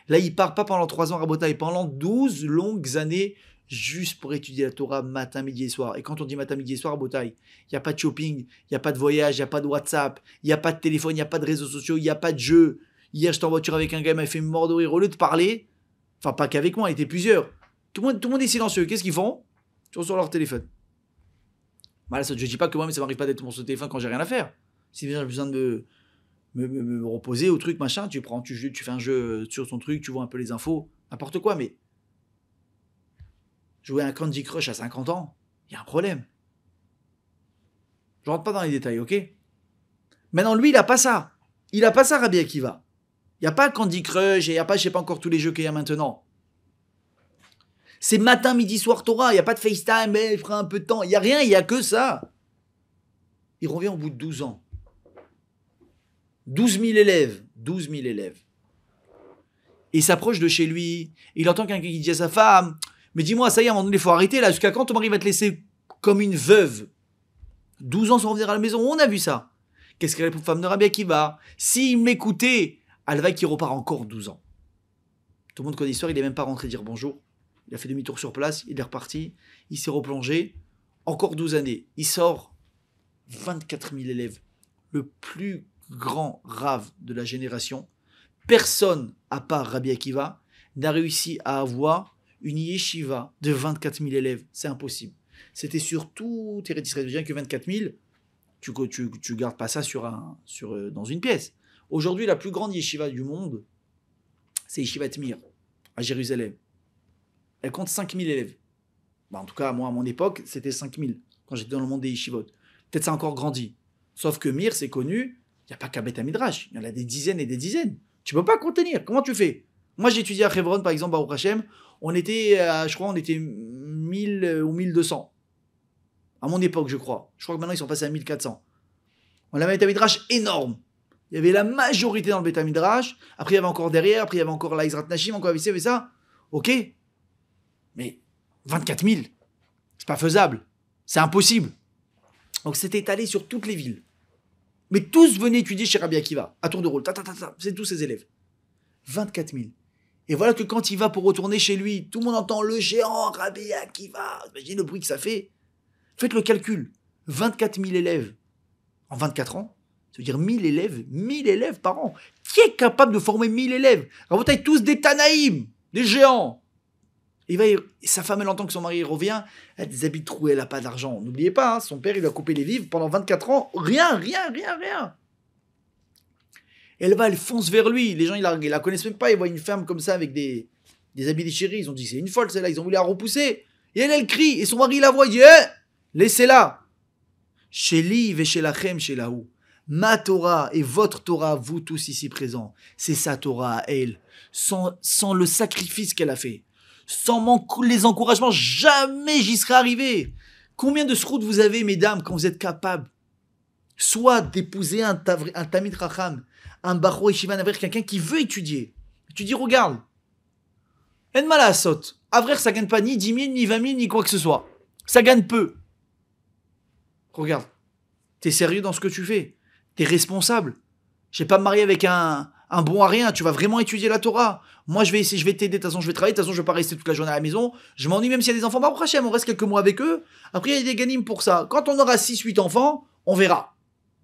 Là, il part pas pendant 3 ans, Rabotai, pendant 12 longues années, juste pour étudier la Torah matin, midi et soir. Et quand on dit matin, midi et soir, Rabotai, il n'y a pas de shopping, il n'y a pas de voyage, il n'y a pas de WhatsApp, il n'y a pas de téléphone, il n'y a pas de réseaux sociaux, il n'y a pas de jeu. Hier, j'étais en voiture avec un gars, il m'a fait mort de rire. Au lieu de parler, enfin, pas qu'avec moi, il était plusieurs. Tout le monde est silencieux. Qu'est-ce qu'ils font? Ils sont sur leur téléphone. Bah, je ne dis pas que moi, mais ça m'arrive pas d'être sur ce téléphone quand j'ai rien à faire. Si j'ai besoin de me reposer au truc, machin, tu fais un jeu sur ton truc, tu vois un peu les infos, n'importe quoi, mais jouer à un Candy Crush à 50 ans, il y a un problème. Je rentre pas dans les détails, ok? Maintenant, lui, il a pas ça. Il a pas ça, Rabbi Akiva. Il n'y a pas Candy Crush, et il n'y a pas, je sais pas encore tous les jeux qu'il y a maintenant. C'est matin, midi, soir, Torah. Il n'y a pas de FaceTime, mais il fera un peu de temps. Il n'y a rien, il n'y a que ça. Il revient au bout de 12 ans. 12 000 élèves. 12 000 élèves. Et il s'approche de chez lui. Il entend quelqu'un qui dit à sa femme, mais dis-moi, ça y est, à un moment donné, il faut arrêter là. Jusqu'à quand ton mari va te laisser comme une veuve? 12 ans sans revenir à la maison, on a vu ça. Qu'est-ce qu'elle répond, femme de Rabbi Akiva? S'il m'écoutait, Alva qui repart encore 12 ans. Tout le monde connaît l'histoire, il n'est même pas rentré dire bonjour. Il a fait demi-tour sur place, il est reparti, il s'est replongé. Encore 12 années. Il sort 24 000 élèves. Le plus grand rave de la génération. Personne, à part Rabbi Akiva, n'a réussi à avoir une yeshiva de 24 000 élèves. C'est impossible. C'était sur tout Eretz Israël. Bien que 24 000, tu gardes pas ça dans une pièce. Aujourd'hui, la plus grande yeshiva du monde, c'est Yeshivat Mir, à Jérusalem. Elle compte 5 000 élèves. Bah, en tout cas, moi, à mon époque, c'était 5 000, quand j'étais dans le monde des yeshivot. Peut-être ça a encore grandi. Sauf que Mir, c'est connu, il n'y a pas qu'à Beth Midrash. Il y en a des dizaines et des dizaines. Tu ne peux pas contenir. Comment tu fais? Moi, j'ai étudié à Hebron, par exemple, à Baruch Hashem. On était, je crois, 1000 ou 1200. À mon époque, je crois. Je crois que maintenant, ils sont passés à 1400. On avait un Beth Midrash énorme. Il y avait la majorité dans le Beth Midrash. Après, il y avait encore derrière. Après, il y avait encore l'Aizrat Nashim. Encore il y avait ça. Ok. Mais 24 000, c'est pas faisable. C'est impossible. Donc, c'était étalé sur toutes les villes. Mais tous venaient étudier chez Rabbi Akiva. À tour de rôle. C'est tous ses élèves. 24 000. Et voilà que quand il va pour retourner chez lui, tout le monde entend le géant Rabbi Akiva. Imaginez le bruit que ça fait. Faites le calcul. 24 000 élèves en 24 ans. Ça veut dire 1000 élèves par an. Qui est capable de former 1000 élèves? Rabotaï, tous des Tanaïm, des géants. Sa femme, elle entend que son mari revient, elle a des habits troués, elle n'a pas d'argent. N'oubliez pas, hein, son père, il lui a coupé les vivres pendant 24 ans. Rien. Elle fonce vers lui. Les gens, ils la connaissent même pas. Ils voient une femme comme ça avec des habits déchirés. Ils ont dit, c'est une folle celle-là. Ils ont voulu la repousser. Et elle crie. Et son mari la voit. Il dit, laissez-la. Chez Li, chez Lachem, chez Laou. Ma Torah et votre Torah, vous tous ici présents, c'est sa Torah à elle. Sans le sacrifice qu'elle a fait. Sans les encouragements, jamais j'y serais arrivé. Combien de sroutes vous avez, mesdames, quand vous êtes capables, soit d'épouser un Tamid Racham, un Bachor Yeshiva Navrir, quelqu'un qui veut étudier. Tu dis, regarde, en mal à saute. Avrir, ça gagne pas ni 10 000, ni 20 000, ni quoi que ce soit. Ça gagne peu. Regarde, t'es sérieux dans ce que tu fais. T'es responsable. Je vais pas me marier avec un bon à rien. Tu vas vraiment étudier la Torah. Moi, je vais t'aider. De toute façon, je vais travailler. De toute façon, je vais pas rester toute la journée à la maison. Je m'ennuie même s'il y a des enfants. Bah, au Hachem, on reste quelques mois avec eux. Après, il y a des ganim pour ça. Quand on aura 6-8 enfants, on verra.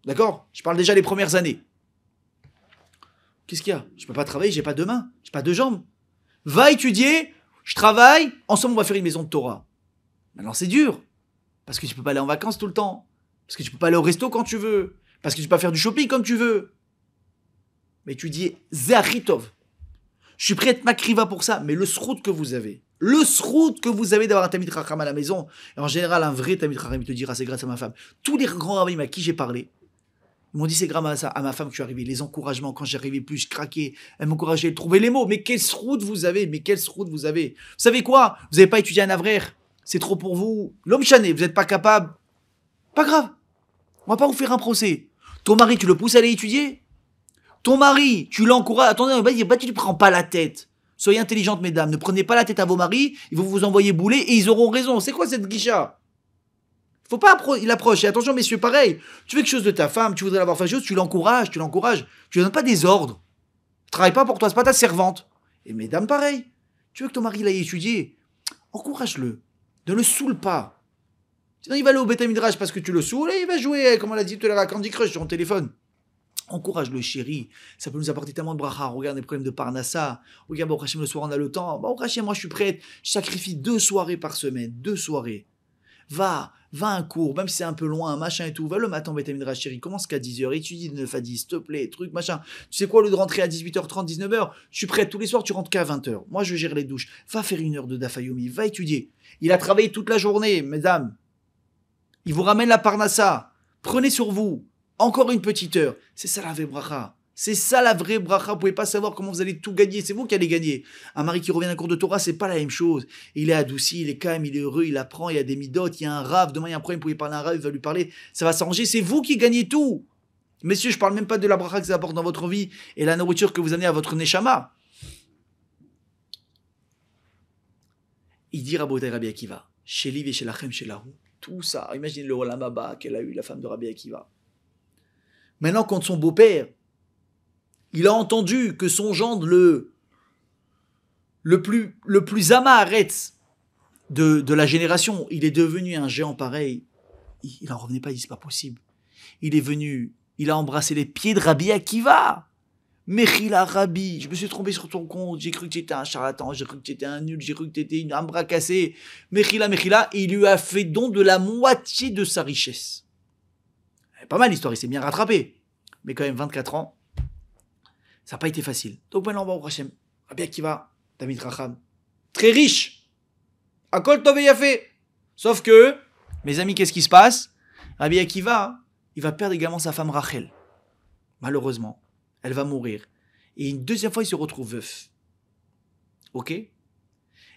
D'accord? Je parle déjà les premières années. Qu'est-ce qu'il y a? Je peux pas travailler, j'ai pas de mains, j'ai pas de jambes. Va étudier, je travaille, ensemble on va faire une maison de Torah. Maintenant c'est dur, parce que tu peux pas aller en vacances tout le temps, parce que tu peux pas aller au resto quand tu veux, parce que tu peux pas faire du shopping comme tu veux. Mais tu dis, Zaritov, je suis prêt à être makriva pour ça, mais le srout que vous avez d'avoir un Tamid Chacham à la maison, et en général un vrai Tamid Chacham, il te dira c'est grâce à ma femme. Tous les grands rabbins à qui j'ai parlé, ils m'ont dit c'est grâce à ma femme que je suis arrivé. Les encouragements, quand j'arrivais plus, je craquais. Elle m'encourageait à trouver les mots. Mais quelle sroute vous avez? Vous savez quoi? Vous n'avez pas étudié un avraire. C'est trop pour vous. L'homme chané, vous n'êtes pas capable. Pas grave. On va pas vous faire un procès. Ton mari, tu le pousses à aller étudier? Ton mari, tu l'encourages. Attendez, tu ne prends pas la tête. Soyez intelligentes, mesdames. Ne prenez pas la tête à vos maris. Ils vont vous envoyer bouler et ils auront raison. C'est quoi cette guicha? Faut pas il approche. Et attention, messieurs, pareil. Tu veux quelque chose de ta femme, tu voudrais l'avoir fait quelque chose, tu l'encourages. Tu lui donnes pas des ordres. Travaille pas pour toi, c'est pas ta servante. Et mesdames, pareil. Tu veux que ton mari l'aille étudier, encourage-le. Ne le saoule pas. Sinon, il va aller au Beth Midrash parce que tu le saoules et il va jouer, comme on l'a dit tout à l'heure, à Candy Crush sur ton téléphone. Encourage-le, chéri. Ça peut nous apporter tellement de bracha. Regarde les problèmes de Parnassa. Regarde, Baruch Hashem, le soir, on a le temps. Baruch Hashem, moi, je suis prête. Je sacrifie 2 soirées par semaine. 2 soirées. Va à un cours, même si c'est un peu loin, machin et tout. Va le matin au Beth Midrash, chéri. Commence qu'à 10h. Étudie de 9 à 10, s'il te plaît, truc, machin. Tu sais quoi, au lieu de rentrer à 18h30, 19h, je suis prête tous les soirs, tu rentres qu'à 20h. Moi, je gère les douches. Va faire 1 heure de Dafayomi. Va étudier. Il a travaillé toute la journée, mesdames. Il vous ramène la Parnassa. Prenez sur vous. Encore une petite heure. C'est ça la vraie bracha. C'est ça la vraie bracha. Vous pouvez pas savoir comment vous allez tout gagner. C'est vous qui allez gagner. Un mari qui revient d'un cours de Torah, c'est pas la même chose. Il est adouci, il est calme, il est heureux, il apprend, il y a des midotes, il y a un rave. Demain, il y a un problème, vous pouvez parler à un rave, il va lui parler. Ça va s'arranger. C'est vous qui gagnez tout. Messieurs, je parle même pas de la bracha que ça apporte dans votre vie et la nourriture que vous amenez à votre neshama. Il dit Rabotai Rabbi Akiva, chez Liv et chez Lachem, chez Lahou. Tout ça. Imaginez le Olam Haba qu'elle a eu, la femme de Rabbi Akiva. Maintenant, quand son beau-père, il a entendu que son gendre, le plus amaretz de la génération, il est devenu un géant pareil. Il n'en revenait pas, il dit c'est pas possible. Il est venu, il a embrassé les pieds de Rabbi Akiva. Mechila Rabbi, je me suis trompé sur ton compte, j'ai cru que tu étais un charlatan, j'ai cru que tu étais un nul, j'ai cru que tu étais un bras cassé. Mechila, et il lui a fait don de la moitié de sa richesse. Pas mal l'histoire, il s'est bien rattrapé. Mais quand même, 24 ans, ça n'a pas été facile. Donc maintenant, on va au Hachem. Rabbi Akiva, Tamid Chacham, très riche. Akol Tov Yafé. Sauf que, mes amis, qu'est-ce qui se passe? Rabbi Akiva, il va perdre également sa femme Rachel. Malheureusement, elle va mourir. Et une deuxième fois, il se retrouve veuf. Ok? Et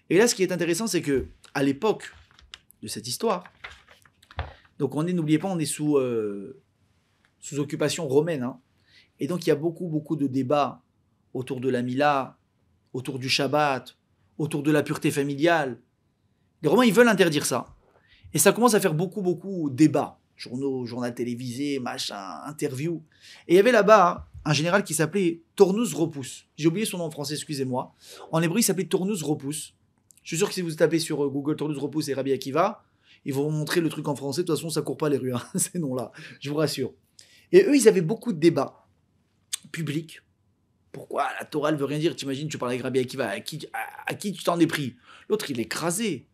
là, ce qui est intéressant, c'est que à l'époque de cette histoire, donc n'oubliez pas, on est sous occupation romaine, hein. Et donc il y a beaucoup de débats autour de la Mila, autour du Shabbat, autour de la pureté familiale. Les Romains, ils veulent interdire ça. Et ça commence à faire beaucoup de débats. Journal télévisé, machin, interview. Et il y avait là-bas un général qui s'appelait Tournus Ropus. J'ai oublié son nom en français, excusez-moi. En hébreu, il s'appelait Tournus Ropus. Je suis sûr que si vous tapez sur Google Tournus Ropus et Rabbi Akiva, ils vont vous montrer le truc en français. De toute façon, ça court pas les rues, hein, ces noms-là. Je vous rassure. Et eux, ils avaient beaucoup de débats publics Pourquoi la Torah, elle veut rien dire? T'imagines, tu parles avec Rabbi Akiva, à qui tu t'en es pris? L'autre, il est écrasé.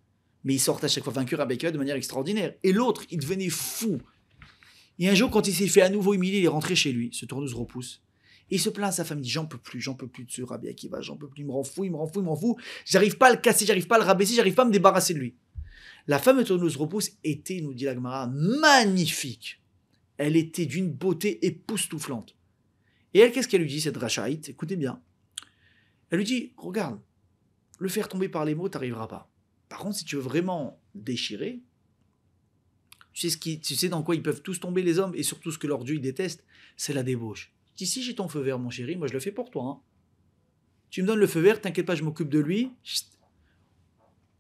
Mais il sort à chaque fois vainqueur Rabbi Akiva de manière extraordinaire. Et l'autre, il devenait fou. Et un jour, quand il s'est fait à nouveau humilier, il est rentré chez lui, ce tourneuse repousse. Et il se plaint à sa femme, il dit, j'en peux plus de ce Rabbi Akiva, j'en peux plus, il me rend fou. J'arrive pas à le casser, j'arrive pas à le rabaisser, j'arrive pas à me débarrasser de lui. La femme de tourneuse repousse était, nous dit la Gemara, magnifique. Elle était d'une beauté époustouflante. Et elle, qu'est-ce qu'elle lui dit, cette Rachaïte? Écoutez bien. Elle lui dit, regarde, le faire tomber par les mots, t'arriveras pas. Par contre, si tu veux vraiment déchirer, tu sais dans quoi ils peuvent tous tomber les hommes, et surtout ce que leur Dieu il déteste, c'est la débauche. Je dis, si j'ai ton feu vert, mon chéri, moi je le fais pour toi. Hein. Tu me donnes le feu vert, t'inquiète pas, je m'occupe de lui.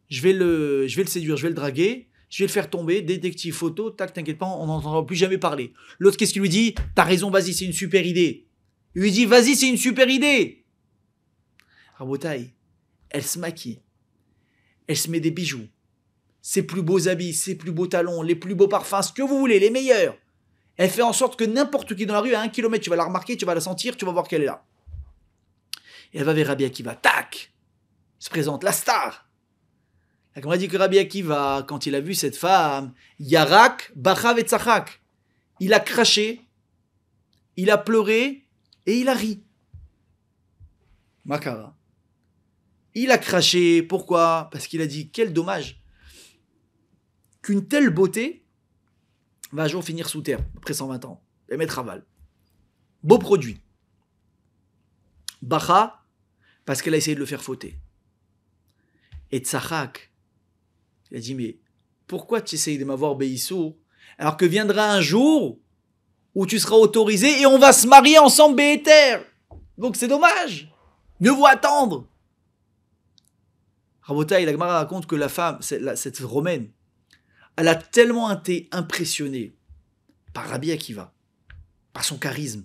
Je vais le séduire, je vais le draguer, je vais le faire tomber, détective photo, tac, t'inquiète pas, on n'entendra plus jamais parler. L'autre, qu'est-ce qu'il lui dit? T'as raison, vas-y, c'est une super idée. Il lui dit, vas-y, c'est une super idée. Rabotaï, elle se maquille, elle se met des bijoux, ses plus beaux habits, ses plus beaux talons, les plus beaux parfums, ce que vous voulez, les meilleurs. Elle fait en sorte que n'importe qui dans la rue, à 1 kilomètre, tu vas la remarquer, tu vas la sentir, tu vas voir qu'elle est là. Et elle va vers Rabbi Akiva, tac, se présente, la star. On a dit que Rabbi Akiva, quand il a vu cette femme, Yarak, Bachav et Tzachak, il a craché, il a pleuré et il a ri. Makara. Il a craché, pourquoi? Parce qu'il a dit, quel dommage qu'une telle beauté va un jour finir sous terre, après 120 ans, et mettre à val. Beau produit. Bacha, parce qu'elle a essayé de le faire fauter. Et Tzachak, il a dit, mais pourquoi tu essayes de m'avoir Béissou, alors que viendra un jour où tu seras autorisé et on va se marier ensemble Béhéter. Donc c'est dommage. Mieux vaut attendre. Rabotaï, la Gemara raconte que la femme, cette romaine, elle a tellement été impressionnée par Rabbi Akiva, par son charisme,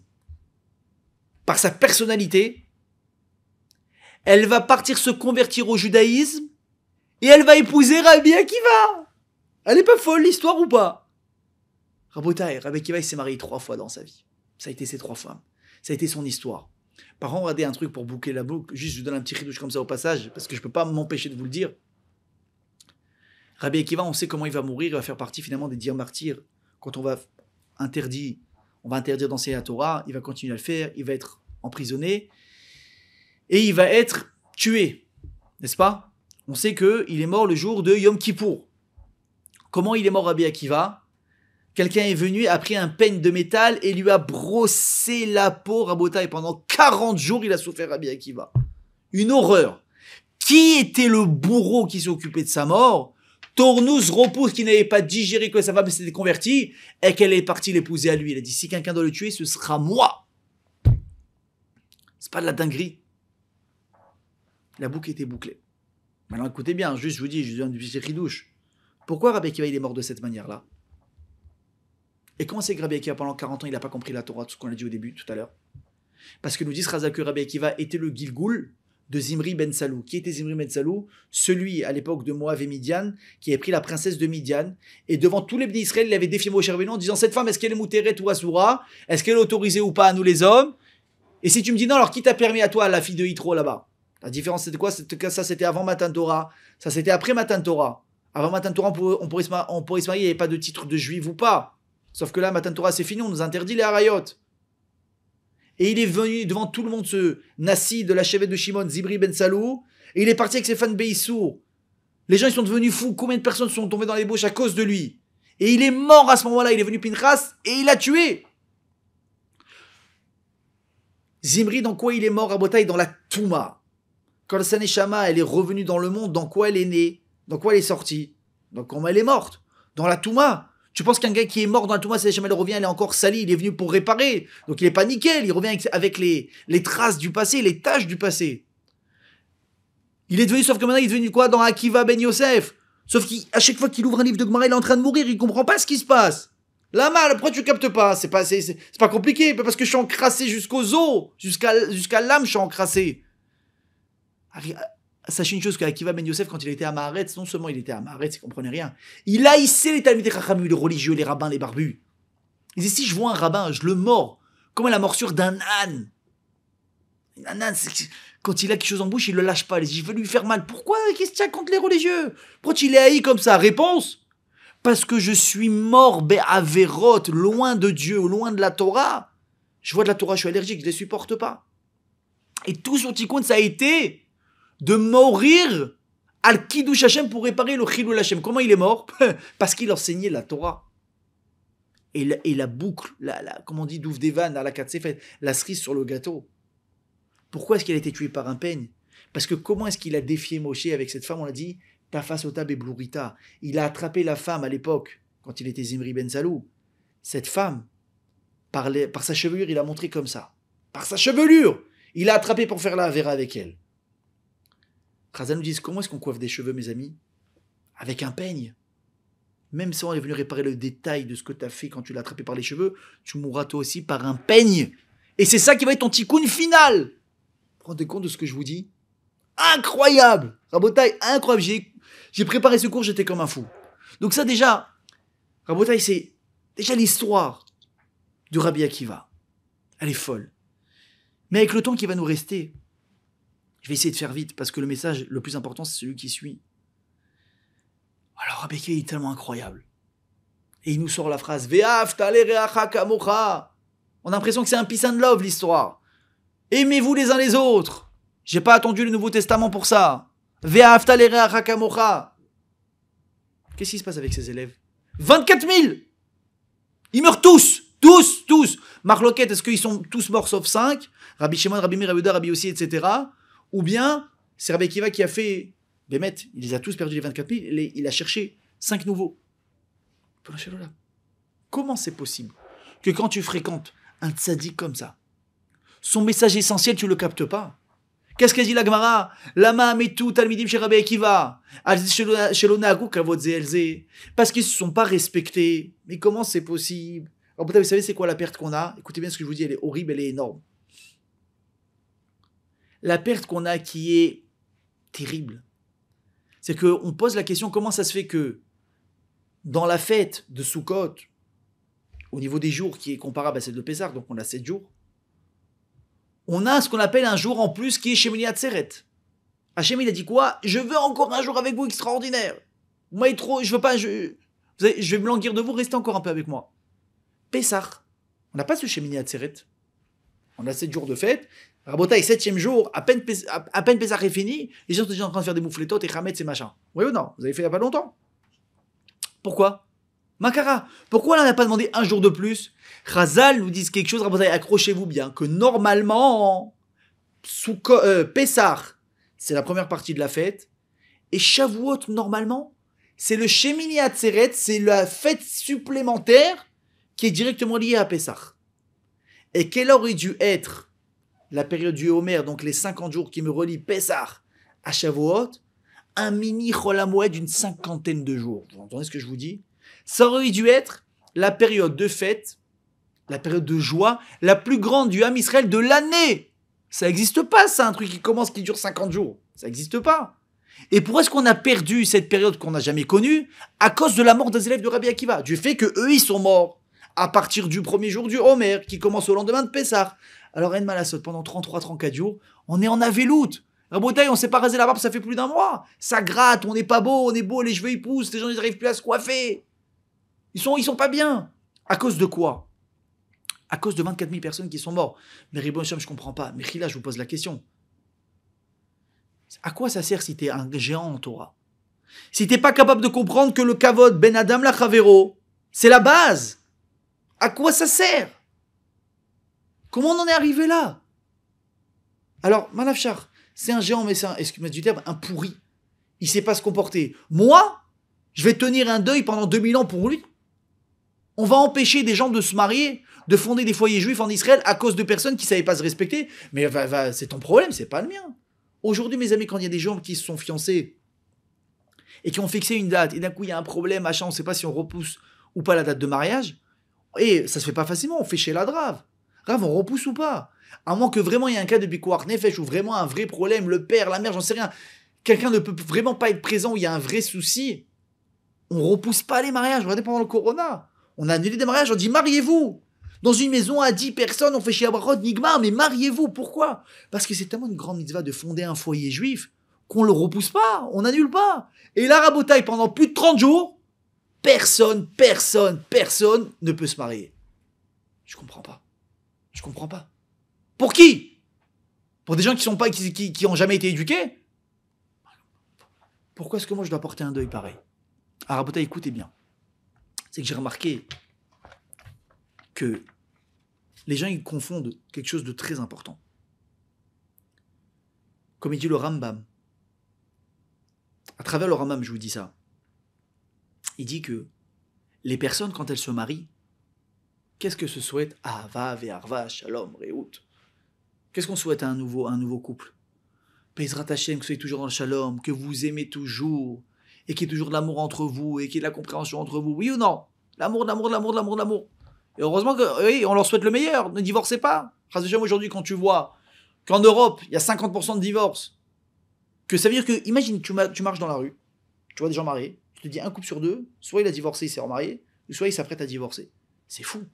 par sa personnalité, elle va partir se convertir au judaïsme et elle va épouser Rabbi Akiva. Elle n'est pas folle l'histoire ou pas? Rabotaï, Rabbi Akiva, il s'est marié 3 fois dans sa vie. Ça a été ses 3 femmes. Ça a été son histoire. Par contre, regardez un truc pour boucler la boucle. Juste, je vous donne un petit ridouche comme ça au passage, parce que je ne peux pas m'empêcher de vous le dire. Rabbi Akiva, on sait comment il va mourir. Il va faire partie finalement des 10 martyrs. Quand on va interdire d'enseigner la Torah, il va continuer à le faire. Il va être emprisonné. Et il va être tué. N'est-ce pas? On sait qu'il est mort le jour de Yom Kippour. Comment il est mort, Rabbi Akiva? Quelqu'un est venu, a pris un peigne de métal et lui a brossé la peau, Rabotaï. Pendant 40 jours, il a souffert, Rabbi Akiva. Une horreur. Qui était le bourreau qui s'est occupé de sa mort? Tourneuse repousse qui n'avait pas digéré que sa femme s'était convertie et qu'elle est partie l'épouser à lui. Il a dit, si quelqu'un doit le tuer, ce sera moi. C'est pas de la dinguerie. La boucle était bouclée. Maintenant, écoutez bien, juste je vous dis, je vous donne du petit ridouche. Pourquoi Rabbi Akiva il est mort de cette manière-là? Et comment c'est que Rabbi Akiva, pendant 40 ans, il n'a pas compris la Torah, tout ce qu'on a dit au début, tout à l'heure? Parce que nous dit Razal que Rabbi Akiva était le Gilgoul de Zimri ben Salou. Qui était Zimri ben Salou? Celui, à l'époque de Moab et Midian, qui avait pris la princesse de Midian, et devant tous les bénis Israël, il avait défié Moshe Rabbeinu en disant, cette femme, est-ce qu'elle est mouteret ou assoura? Est-ce qu'elle est autorisée ou pas à nous les hommes? Et si tu me dis non, alors qui t'a permis à toi, la fille de Yitro, là-bas? La différence, c'était quoi? Ça, c'était avant Matan Torah. Ça, c'était après Matan Torah. Avant Matan Torah, on pourrait se marier, il n'y avait pas de titre de juif ou pas. Sauf que là, Matan Torah, c'est fini, on nous interdit les harayot. Et il est venu devant tout le monde, ce Nassi de la chevette de Shimon, Zibri ben Salou, et il est parti avec ses fans Beissour. Les gens, ils sont devenus fous. Combien de personnes sont tombées dans les bouches à cause de lui? Et il est mort à ce moment-là, il est venu Pinchas, et il a tué. Zimri, dans quoi il est mort à Botaï? Dans la Touma. Quand sa Neshama, elle est revenue dans le monde, dans quoi elle est née? Dans quoi elle est sortie? Dans comment elle est morte? Dans la Touma. Tu penses qu'un gars qui est mort dans la Touma, sa Neshama, elle revient, elle est encore salie, il est venu pour réparer. Donc il n'est pas nickel, il revient avec les traces du passé, les taches du passé. Il est devenu, sauf que maintenant, il est devenu quoi? Dans Akiva ben Yosef. Sauf qu'à chaque fois qu'il ouvre un livre de Gemara, il est en train de mourir, il comprend pas ce qui se passe. Là, mal, pourquoi tu captes pas? C'est pas compliqué, parce que je suis encrassé jusqu'aux os, jusqu'à l'âme, je suis encrassé. Sachez une chose, qu'Akiva ben Yosef, quand il était à Maharetz, non seulement il était à Maharetz, il comprenait rien, il haïssait les Talmidei Chachamim, les religieux, les rabbins, les barbus. Il disait, si je vois un rabbin, je le mords, comme la morsure d'un âne. Nana, quand il a quelque chose en bouche, il le lâche pas. Il dit, je veux lui faire mal. Pourquoi? Qu'est-ce qu'il y a contre les religieux? Pourquoi il est haï comme ça? Réponse: parce que je suis mort, Béaverot, loin de Dieu, loin de la Torah. Je vois de la Torah, je suis allergique, je ne les supporte pas. Et tout son tikkun, ça a été de mourir al Kiddush Hashem pour réparer le Chilul Hashem. Comment il est mort? Parce qu'il enseignait la Torah. Et la boucle, comme on dit, d'ouvre des vannes à la katsefet, la cerise sur le gâteau. Pourquoi est-ce qu'il a été tué par un peigne? Parce que comment est-ce qu'il a défié Moshe avec cette femme? On l'a dit, Tafasota Beblurita. Il a attrapé la femme à l'époque, quand il était Zimri Ben Salou. Cette femme, par sa chevelure, il a montré comme ça. Par sa chevelure, il a attrapé pour faire la Avera avec elle. Chazal nous dit, comment est-ce qu'on coiffe des cheveux, mes amis? Avec un peigne. Même si on est venu réparer le détail de ce que tu as fait quand tu l'as attrapé par les cheveux, tu mourras toi aussi par un peigne. Et c'est ça qui va être ton tikkun final. Vous vous rendez compte de ce que je vous dis? Incroyable! Rabotai, incroyable. J'ai préparé ce cours, j'étais comme un fou. Donc ça déjà, Rabotai, c'est déjà l'histoire de Rabbi Akiva. Elle est folle. Mais avec le temps qui va nous rester, je vais essayer de faire vite, parce que le message le plus important, c'est celui qui suit. Alors Rabbi Akiva est tellement incroyable. Et il nous sort la phrase « Ve'ahavta lereacha kamocha ». On a l'impression que c'est un peace and love, l'histoire. Aimez-vous les uns les autres. J'ai pas attendu le Nouveau Testament pour ça. Ve'ahavta lereacha kamocha. Qu'est-ce qui se passe avec ces élèves? 24 000. Ils meurent tous. Tous. Marloquette, est-ce qu'ils sont tous morts sauf 5? Rabbi Shimon, Rabbi Meir, Rabbi Yehuda, Rabbi Yossi, etc. Ou bien, c'est Rabbi Akiva qui a fait... Bémet, il les a tous perdus les 24 000, il a cherché 5 nouveaux. Comment c'est possible que quand tu fréquentes un tzaddik comme ça, son message essentiel, tu ne le captes pas? Qu'est-ce qu'a dit la Gemara? Lama metu talmidim chez Rabbi Akiva. Parce qu'ils ne se sont pas respectés. Mais comment c'est possible? Alors, vous savez c'est quoi la perte qu'on a? Écoutez bien ce que je vous dis, elle est horrible, elle est énorme. La perte qu'on a qui est terrible, c'est qu'on pose la question, comment ça se fait que dans la fête de Sukkot, au niveau des jours qui est comparable à celle de Pessah, donc on a 7 jours, on a ce qu'on appelle un jour en plus qui est Shemini Atzeret. Hachem il a dit quoi? Je veux encore un jour avec vous extraordinaire. Moi trop, je veux pas, je vais me languir de vous, restez encore un peu avec moi. Pessah, on n'a pas ce Shemini Atzeret. On a 7 jours de fête. Rabotai, 7e jour, à peine Pessah est fini, les gens sont déjà en train de faire des moufletot et chametz et machin. Oui ou non? Vous avez fait il n'y a pas longtemps. Pourquoi? Makara, pourquoi on n'a pas demandé un jour de plus? Chazal nous dit quelque chose, Rabotai, accrochez-vous bien, que normalement, Pessah, c'est la première partie de la fête, et Shavuot, normalement, c'est le Shemini Atzeret, c'est la fête supplémentaire qui est directement liée à Pessah. Et quelle aurait dû être la période du Homer, donc les 50 jours qui me relient Pessah à Shavuot, un mini Chol HaMoed d'une 50aine de jours. Vous entendez ce que je vous dis? Ça aurait dû être la période de fête, la période de joie, la plus grande du Ham Israël de l'année. Ça n'existe pas, ça, un truc qui dure 50 jours. Ça n'existe pas. Et pourquoi est-ce qu'on a perdu cette période qu'on n'a jamais connue? À cause de la mort des élèves de Rabbi Akiva, du fait qu'eux, ils sont morts à partir du premier jour du Homer, qui commence au lendemain de Pessah. Alors, En Malasot, pendant 33-34 jours, on est en Avelout. Rabotaï, on ne s'est pas rasé la barbe, ça fait plus d'un mois. Ça gratte, on n'est pas beau, on est beau, les cheveux ils poussent, les gens ils n'arrivent plus à se coiffer. Ils sont pas bien. À cause de quoi? À cause de 24 000 personnes qui sont mortes. Mais Ribon Hashem, je ne comprends pas. Mais Khila, je vous pose la question. À quoi ça sert si tu es un géant en Torah? Si tu n'es pas capable de comprendre que le Kavod, Ben Adam la Chavero, c'est la base. À quoi ça sert? Comment on en est arrivé là? Alors, Manafchar, c'est un géant, mais c'est excuse-moi du terme, un pourri. Il ne sait pas se comporter. Moi, je vais tenir un deuil pendant 2000 ans pour lui. On va empêcher des gens de se marier, de fonder des foyers juifs en Israël à cause de personnes qui ne savaient pas se respecter. Mais c'est ton problème, c'est pas le mien. Aujourd'hui, mes amis, quand il y a des gens qui se sont fiancés et qui ont fixé une date, et d'un coup, il y a un problème, machin, on ne sait pas si on repousse ou pas la date de mariage, et ça se fait pas facilement, on fait chez la Drave. Grave, on repousse ou pas? À moins que vraiment il y ait un cas de Bikuar Nefesh ou vraiment un vrai problème, le père, la mère, j'en sais rien. Quelqu'un ne peut vraiment pas être présent où il y a un vrai souci. On repousse pas les mariages. Regardez pendant le Corona. On a annulé des mariages, on dit mariez-vous. Dans une maison à 10 personnes, on fait chez Abraham, Nigmar, mais mariez-vous. Pourquoi? Parce que c'est tellement une grande mitzvah de fonder un foyer juif qu'on ne le repousse pas, on n'annule pas. Et là, Rabotaï, pendant plus de 30 jours, personne ne peut se marier. Je comprends pas. Je comprends pas. Pour qui? Pour des gens qui ont jamais été éduqués? Pourquoi est-ce que moi je dois porter un deuil pareil? Alors, Rabotaï, écoutez bien. C'est que j'ai remarqué que les gens ils confondent quelque chose de très important. Comme il dit le Rambam. À travers le Rambam, je vous dis ça. Il dit que les personnes, quand elles se marient, qu'est-ce que se souhaite? Ahava, ve'arva, shalom, re'ut. Qu'est-ce qu'on souhaite à un nouveau couple? Bezrat Hashem, que vous soyez toujours dans le shalom, que vous aimez toujours, et qu'il y ait toujours de l'amour entre vous, et qu'il y ait de la compréhension entre vous. Oui ou non? L'amour. Et heureusement oui, on leur souhaite le meilleur. Ne divorcez pas. Aujourd'hui, quand tu vois qu'en Europe, il y a 50% de divorces, que ça veut dire que, imagine, tu marches dans la rue, tu vois des gens mariés, tu te dis un couple sur deux, soit il a divorcé, il s'est remarié, ou soit il s'apprête à divorcer. C'est fou.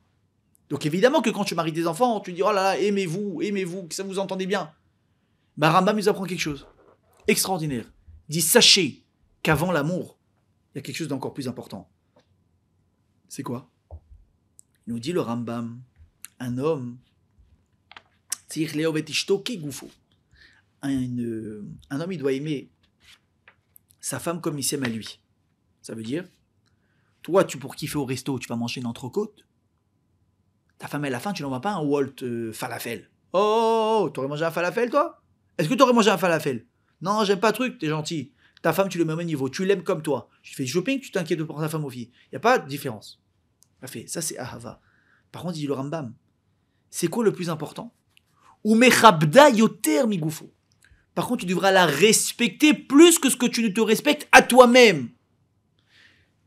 Donc évidemment que quand tu maries des enfants, tu dis oh là là, aimez-vous, que ça vous entendez bien. Bah Rambam nous apprend quelque chose extraordinaire. Il dit sachez qu'avant l'amour, il y a quelque chose d'encore plus important. C'est quoi? Il nous dit le Rambam, un homme, un homme il doit aimer sa femme comme il s'aime à lui. Ça veut dire, toi pour kiffer au resto, tu vas manger une entrecôte. Ta femme à la fin, tu n'envoies pas un Walt falafel. Oh, t'aurais mangé un falafel toi? Est-ce que t'aurais mangé un falafel? Non, j'aime pas le truc, t'es gentil. Ta femme, tu le mets au même niveau, tu l'aimes comme toi. Tu fais shopping, tu t'inquiètes de prendre ta femme aux filles. Il n'y a pas de différence. Parfait, ça c'est Ahava. Par contre, il dit le Rambam, c'est quoi le plus important? Ou mechabda yoter migoufo. Par contre, tu devras la respecter plus que ce que tu ne te respectes à toi-même.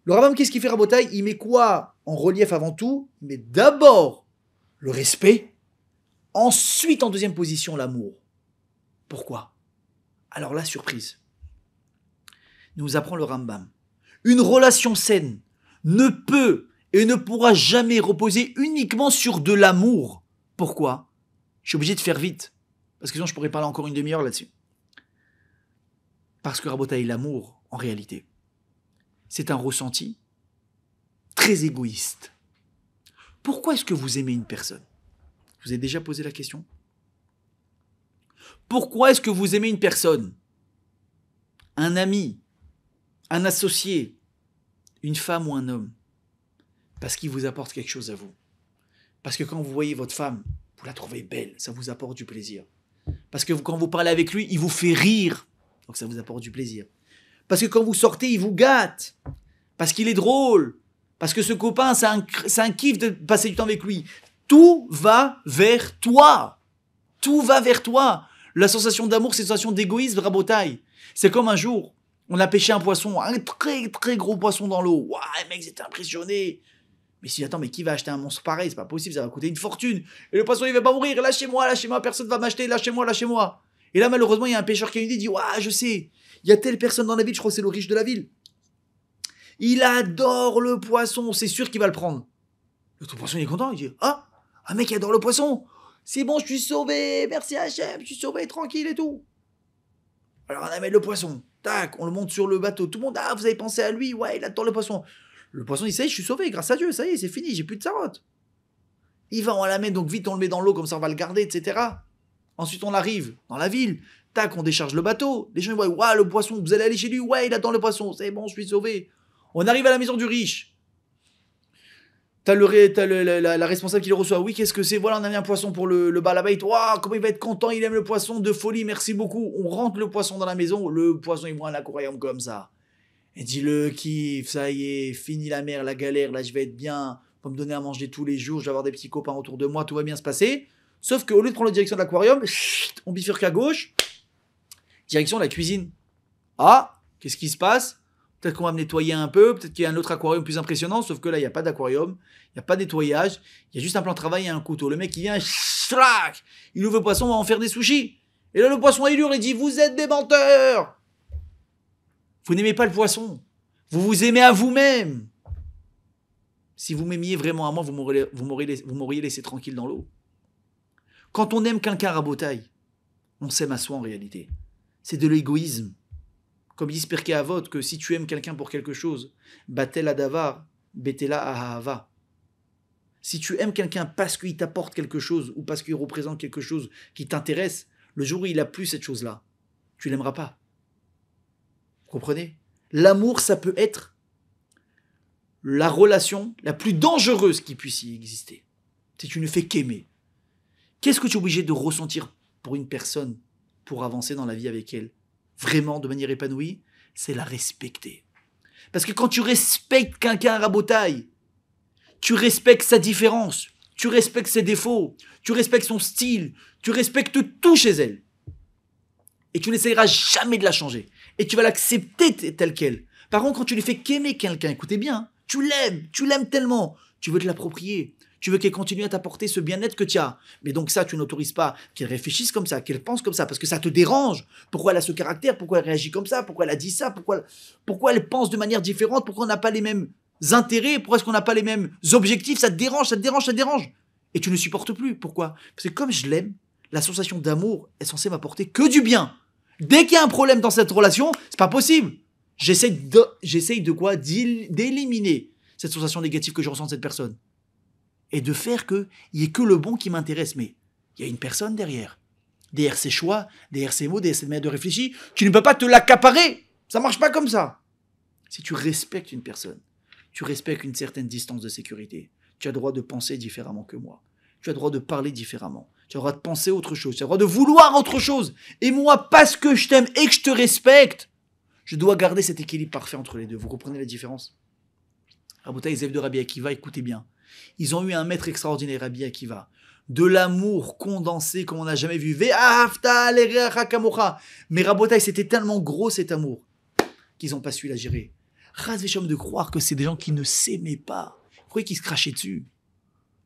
Le Rambam, qu'est-ce qu'il fait, Rabotaï? Il met quoi en relief avant tout? Il met d'abord le respect, ensuite en deuxième position l'amour. Pourquoi? Alors là, surprise. Nous apprend le Rambam. Une relation saine ne peut et ne pourra jamais reposer uniquement sur de l'amour. Pourquoi? Je suis obligé de faire vite, parce que sinon je pourrais parler encore une demi-heure là-dessus. Parce que Rabotaï, l'amour, en réalité, c'est un ressenti très égoïste. Pourquoi est-ce que vous aimez une personne? Vous avez déjà posé la question? Pourquoi est-ce que vous aimez une personne? Un ami, un associé, une femme ou un homme? Parce qu'il vous apporte quelque chose à vous. Parce que quand vous voyez votre femme, vous la trouvez belle, ça vous apporte du plaisir. Parce que quand vous parlez avec lui, il vous fait rire, donc ça vous apporte du plaisir. Parce que quand vous sortez, il vous gâte. Parce qu'il est drôle. Parce que ce copain, c'est un kiff de passer du temps avec lui. Tout va vers toi. Tout va vers toi. La sensation d'amour, c'est une sensation d'égoïsme, Rabotaï. C'est comme un jour, on a pêché un poisson, un très très gros poisson dans l'eau. Waouh, les mecs étaient impressionnés. Mais si attends, mais qui va acheter un monstre pareil? C'est pas possible, ça va coûter une fortune. Et le poisson, il va pas mourir. Lâchez-moi, personne va m'acheter. Lâchez-moi. Et là, malheureusement, il y a un pêcheur qui a une idée, il dit waouh, je sais, il y a telle personne dans la ville, je crois que c'est le riche de la ville. Il adore le poisson, c'est sûr qu'il va le prendre. L'autre poisson, il est content, il dit ah, un mec qui adore le poisson. C'est bon, je suis sauvé, merci Hachem, je suis sauvé, tranquille et tout. Alors on amène le poisson, tac, on le monte sur le bateau. Tout le monde, ah, vous avez pensé à lui, ouais, il adore le poisson. Le poisson, il sait, je suis sauvé, grâce à Dieu, ça y est, c'est fini, j'ai plus de sarotte. Il va, on l'amène, donc vite, on le met dans l'eau, comme ça on va le garder, etc. Ensuite, on arrive dans la ville, tac, on décharge le bateau. Les gens, ils voient, ouais, le poisson, vous allez aller chez lui, ouais, il adore le poisson, c'est bon, je suis sauvé. On arrive à la maison du riche. T'as la responsable qui le reçoit. Oui, qu'est-ce que c'est? Voilà, on a mis un poisson pour le balabait. Waouh, comment il va être content, il aime le poisson, de folie, merci beaucoup. On rentre le poisson dans la maison, le poisson, il voit un aquarium comme ça. Et dit le kiff, ça y est, fini la mer, la galère, là je vais être bien, on va me donner à manger tous les jours, je vais avoir des petits copains autour de moi, tout va bien se passer. Sauf qu'au lieu de prendre la direction de l'aquarium, on bifurque à gauche, direction de la cuisine. Ah, qu'est-ce qui se passe? Peut-être qu'on va me nettoyer un peu, peut-être qu'il y a un autre aquarium plus impressionnant, sauf que là, il n'y a pas d'aquarium, il n'y a pas de nettoyage, il y a juste un plan de travail et un couteau. Le mec, il vient, il ouvre le poisson, on va en faire des sushis. Et là, le poisson, il hurle, il dit, vous êtes des menteurs. Vous n'aimez pas le poisson. Vous vous aimez à vous-même. Si vous m'aimiez vraiment à moi, vous m'auriez laissé tranquille dans l'eau. Quand on aime quelqu'un, Rabotaï, on s'aime à soi en réalité. C'est de l'égoïsme. Comme dit Pirkei Avot, que si tu aimes quelqu'un pour quelque chose, batel adavar, betela ahava. Si tu aimes quelqu'un parce qu'il t'apporte quelque chose ou parce qu'il représente quelque chose qui t'intéresse, le jour où il n'a plus cette chose-là, tu l'aimeras pas. Vous comprenez? L'amour, ça peut être la relation la plus dangereuse qui puisse y exister. Si tu ne fais qu'aimer. Qu'est-ce que tu es obligé de ressentir pour une personne pour avancer dans la vie avec elle? Vraiment, de manière épanouie, c'est la respecter. Parce que quand tu respectes quelqu'un à Rabotaï, tu respectes sa différence, tu respectes ses défauts, tu respectes son style, tu respectes tout chez elle. Et tu n'essayeras jamais de la changer. Et tu vas l'accepter telle qu'elle. Par contre, quand tu lui fais qu'aimer quelqu'un, écoutez bien, tu l'aimes tellement, tu veux te l'approprier, tu veux qu'elle continue à t'apporter ce bien-être que tu as. Mais donc ça, tu n'autorises pas qu'elle réfléchisse comme ça, qu'elle pense comme ça, parce que ça te dérange. Pourquoi elle a ce caractère? Pourquoi elle réagit comme ça? Pourquoi elle a dit ça? Pourquoi elle pense de manière différente? Pourquoi on n'a pas les mêmes intérêts? Pourquoi est-ce qu'on n'a pas les mêmes objectifs? Ça te dérange, ça te dérange, ça te dérange. Et tu ne supportes plus. Pourquoi? Parce que comme je l'aime, la sensation d'amour est censée m'apporter que du bien. Dès qu'il y a un problème dans cette relation, c'est pas possible. J'essaye de quoi? D'éliminer cette sensation négative que je ressens de cette personne. Et de faire qu'il n'y ait que le bon qui m'intéresse. Mais il y a une personne derrière. Derrière ses choix, derrière ses mots, derrière ses manières de réfléchir. Tu ne peux pas te l'accaparer. Ça marche pas comme ça. Si tu respectes une personne, tu respectes une certaine distance de sécurité. Tu as le droit de penser différemment que moi. Tu as le droit de parler différemment. Tu as le droit de penser autre chose. Tu as le droit de vouloir autre chose. Et moi, parce que je t'aime et que je te respecte, je dois garder cet équilibre parfait entre les deux. Vous comprenez la différence? Rabotaï, les élèves de Rabbi Akiva, écoutez bien. Ils ont eu un maître extraordinaire, Rabbi Akiva. De l'amour condensé comme on n'a jamais vu. Mais Rabotaï, c'était tellement gros cet amour qu'ils n'ont pas su la gérer. Ras Veshom de croire que c'est des gens qui ne s'aimaient pas. Vous croyez qu'ils se crachaient dessus?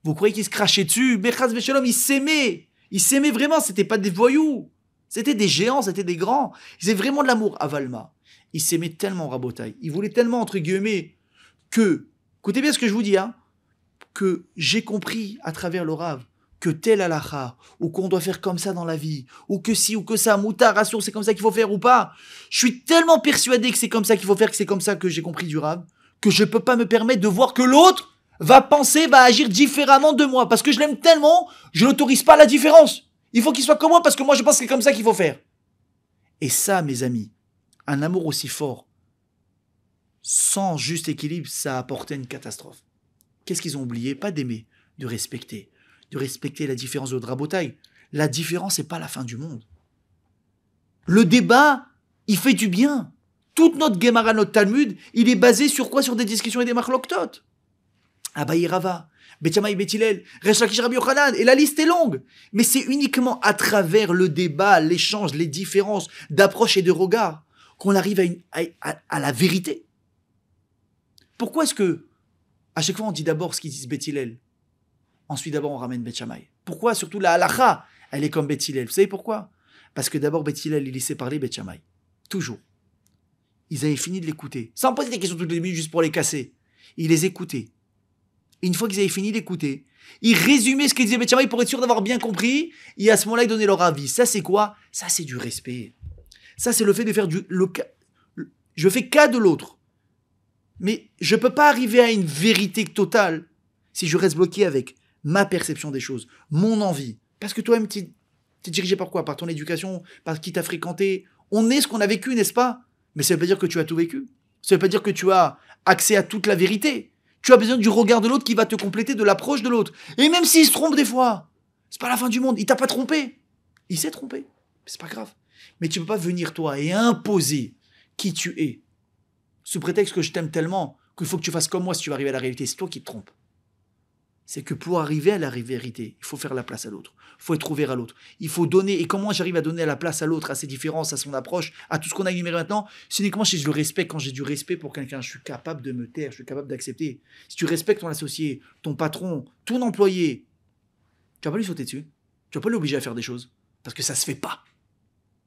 Vous croyez qu'ils se crachaient dessus? Mais Ras Veshom, ils s'aimaient. Ils s'aimaient vraiment, c'était pas des voyous. C'était des géants, c'était des grands. Ils avaient vraiment de l'amour à Valma. Ils s'aimaient tellement, Rabotaï. Ils voulaient tellement, entre guillemets, que, écoutez bien ce que je vous dis, hein, que j'ai compris à travers le Rav, que tel halakha, ou qu'on doit faire comme ça dans la vie, ou que si, ou que ça, moutar, rassure, c'est comme ça qu'il faut faire ou pas. Je suis tellement persuadé que c'est comme ça qu'il faut faire, que c'est comme ça que j'ai compris du Rav, que je peux pas me permettre de voir que l'autre va penser, va agir différemment de moi. Parce que je l'aime tellement, je n'autorise pas la différence. Il faut qu'il soit comme moi, parce que moi je pense que c'est comme ça qu'il faut faire. Et ça, mes amis, un amour aussi fort, sans juste équilibre, ça apportait une catastrophe. Qu'est-ce qu'ils ont oublié? Pas d'aimer, de respecter. De respecter la différence de Rabotaï. La différence n'est pas la fin du monde. Le débat, il fait du bien. Toute notre Gemara, notre Talmud, il est basé sur quoi? Sur des discussions et des marloktot. Abaye Rava, Bet Shammai Bet Hillel, Resh Lakish Rabbi Yochanan, et la liste est longue. Mais c'est uniquement à travers le débat, l'échange, les différences d'approche et de regard qu'on arrive à la vérité. Pourquoi est-ce que à chaque fois on dit d'abord ce qu'ils disent Bet Hillel, ensuite d'abord on ramène Bet Shammai? Pourquoi? Surtout la halakha, elle est comme Bet Hillel. Vous savez pourquoi? Parce que d'abord Bet Hillel, il laissait parler Bet Shammai. Toujours. Ils avaient fini de l'écouter. Sans poser des questions toutes les minutes juste pour les casser. Ils les écoutaient. Et une fois qu'ils avaient fini d'écouter, ils résumaient ce qu'ils disaient Bet Shammai pour être sûr d'avoir bien compris. Et à ce moment-là, ils donnaient leur avis. Ça, c'est quoi? Ça, c'est du respect. Ça, c'est le fait de faire je fais cas de l'autre. Mais je ne peux pas arriver à une vérité totale si je reste bloqué avec ma perception des choses, mon envie. Parce que toi-même, tu es dirigé par quoi? Par ton éducation, par qui t'as fréquenté. On est ce qu'on a vécu, n'est-ce pas? Mais ça ne veut pas dire que tu as tout vécu. Ça ne veut pas dire que tu as accès à toute la vérité. Tu as besoin du regard de l'autre qui va te compléter, de l'approche de l'autre. Et même s'il se trompe des fois, c'est pas la fin du monde. Il t'a pas trompé. Il s'est trompé. C'est pas grave. Mais tu ne peux pas venir, toi, et imposer qui tu es. Sous prétexte que je t'aime tellement qu'il faut que tu fasses comme moi si tu veux arriver à la réalité. C'est toi qui te trompes. C'est que pour arriver à la vérité, il faut faire la place à l'autre. Il faut être ouvert à l'autre. Il faut donner. Et comment j'arrive à donner la place à l'autre, à ses différences, à son approche, à tout ce qu'on a énuméré maintenant? C'est uniquement si je le respecte. Quand j'ai du respect pour quelqu'un, je suis capable de me taire, je suis capable d'accepter. Si tu respectes ton associé, ton patron, ton employé, tu vas pas lui sauter dessus. Tu vas pas l'obliger à faire des choses. Parce que ça se fait pas.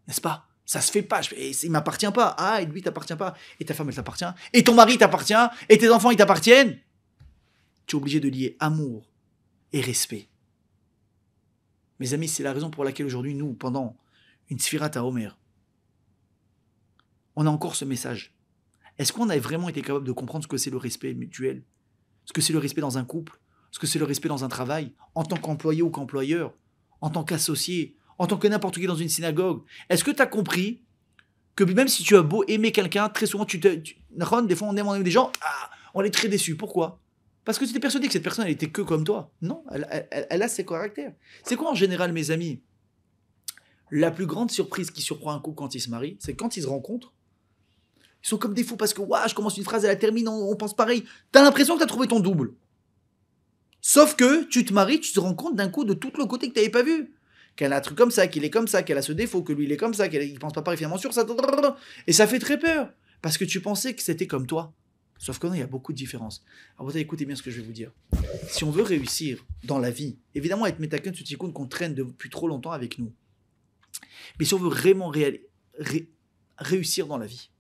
N'est-ce pas? Ça se fait pas. Il m'appartient pas. Ah, et lui, t'appartient pas. Et ta femme, elle t'appartient. Et ton mari t'appartient. Et tes enfants, ils t'appartiennent. tu es obligé de lier amour et respect. Mes amis, c'est la raison pour laquelle aujourd'hui, nous, pendant une Sfirat HaOmer, on a encore ce message. Est-ce qu'on a vraiment été capable de comprendre ce que c'est le respect mutuel? Ce que c'est le respect dans un couple? Ce que c'est le respect dans un travail? En tant qu'employé ou qu'employeur? En tant qu'associé? En tant que n'importe qui dans une synagogue? Est-ce que tu as compris que même si tu as beau aimer quelqu'un, très souvent, des fois on aime des gens, on est très déçu. Pourquoi? Parce que tu étais persuadé que cette personne, elle était que comme toi. Non, elle a ses caractères. C'est quoi en général, mes amis? La plus grande surprise qui surprend un couple quand ils se marient, c'est quand ils se rencontrent, ils sont comme des fous parce que, je commence une phrase, elle la termine, on pense pareil. T'as l'impression que t'as trouvé ton double. Sauf que tu te maries, tu te rends compte d'un coup de tout le côté que t'avais pas vu. Qu'elle a un truc comme ça, qu'il est comme ça, qu'elle a ce défaut, que lui il est comme ça, qu'il pense pas pareil finalement sur ça. Et ça fait très peur. Parce que tu pensais que c'était comme toi. Sauf que non, il y a beaucoup de différences. Alors écoutez bien ce que je vais vous dire. Si on veut réussir dans la vie, évidemment avec Metaken, ce tikkun qu'on traîne depuis trop longtemps avec nous. Mais si on veut vraiment réussir dans la vie,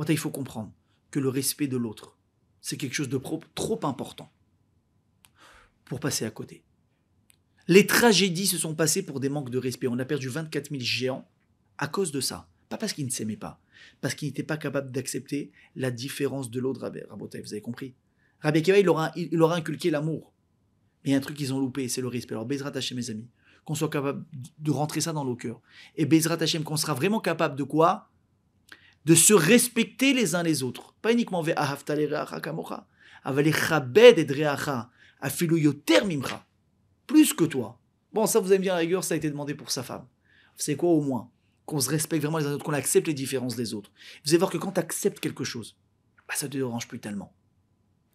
il faut comprendre que le respect de l'autre, c'est quelque chose de trop important pour passer à côté. Les tragédies se sont passées pour des manques de respect. On a perdu 24 000 géants à cause de ça. Pas parce qu'ils ne s'aimaient pas, parce qu'ils n'étaient pas capables d'accepter la différence de l'autre. Rabotai, vous avez compris? Rabbi Akiva, il aura inculqué l'amour. Mais il y a un truc qu'ils ont loupé, c'est le respect. Alors Bezrat Hashem, mes amis, qu'on soit capable de rentrer ça dans nos cœurs. Et Bezrat Hashem, qu'on sera vraiment capable de quoi? De se respecter les uns les autres. Pas uniquement plus que toi. Bon, ça vous allez me dire à la rigueur, ça a été demandé pour sa femme. C'est quoi au moins? Qu'on se respecte vraiment les uns les autres, qu'on accepte les différences des autres. Vous allez voir que quand tu acceptes quelque chose, ça ne te dérange plus tellement.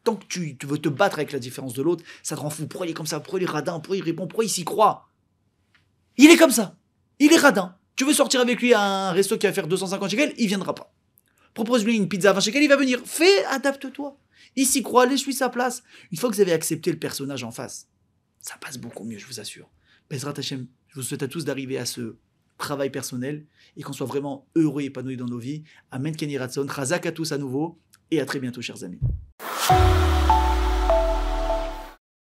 Tant que tu veux te battre avec la différence de l'autre, ça te rend fou. Pourquoi il est comme ça? Pourquoi il est radin? Pourquoi il répond? Pourquoi il s'y croit? Il est comme ça. Il est radin. Tu veux sortir avec lui à un resto qui va faire 250 shekels, il viendra pas. Propose-lui une pizza à 20 shekels, il va venir. Adapte-toi. Il s'y croit, laisse-lui sa place. Une fois que vous avez accepté le personnage en face, ça passe beaucoup mieux, je vous assure. Bezrat Hashem, je vous souhaite à tous d'arriver à ce travail personnel et qu'on soit vraiment heureux et épanoui dans nos vies. Amen, Kenny Ratson, Chazak à tous à nouveau et à très bientôt, chers amis.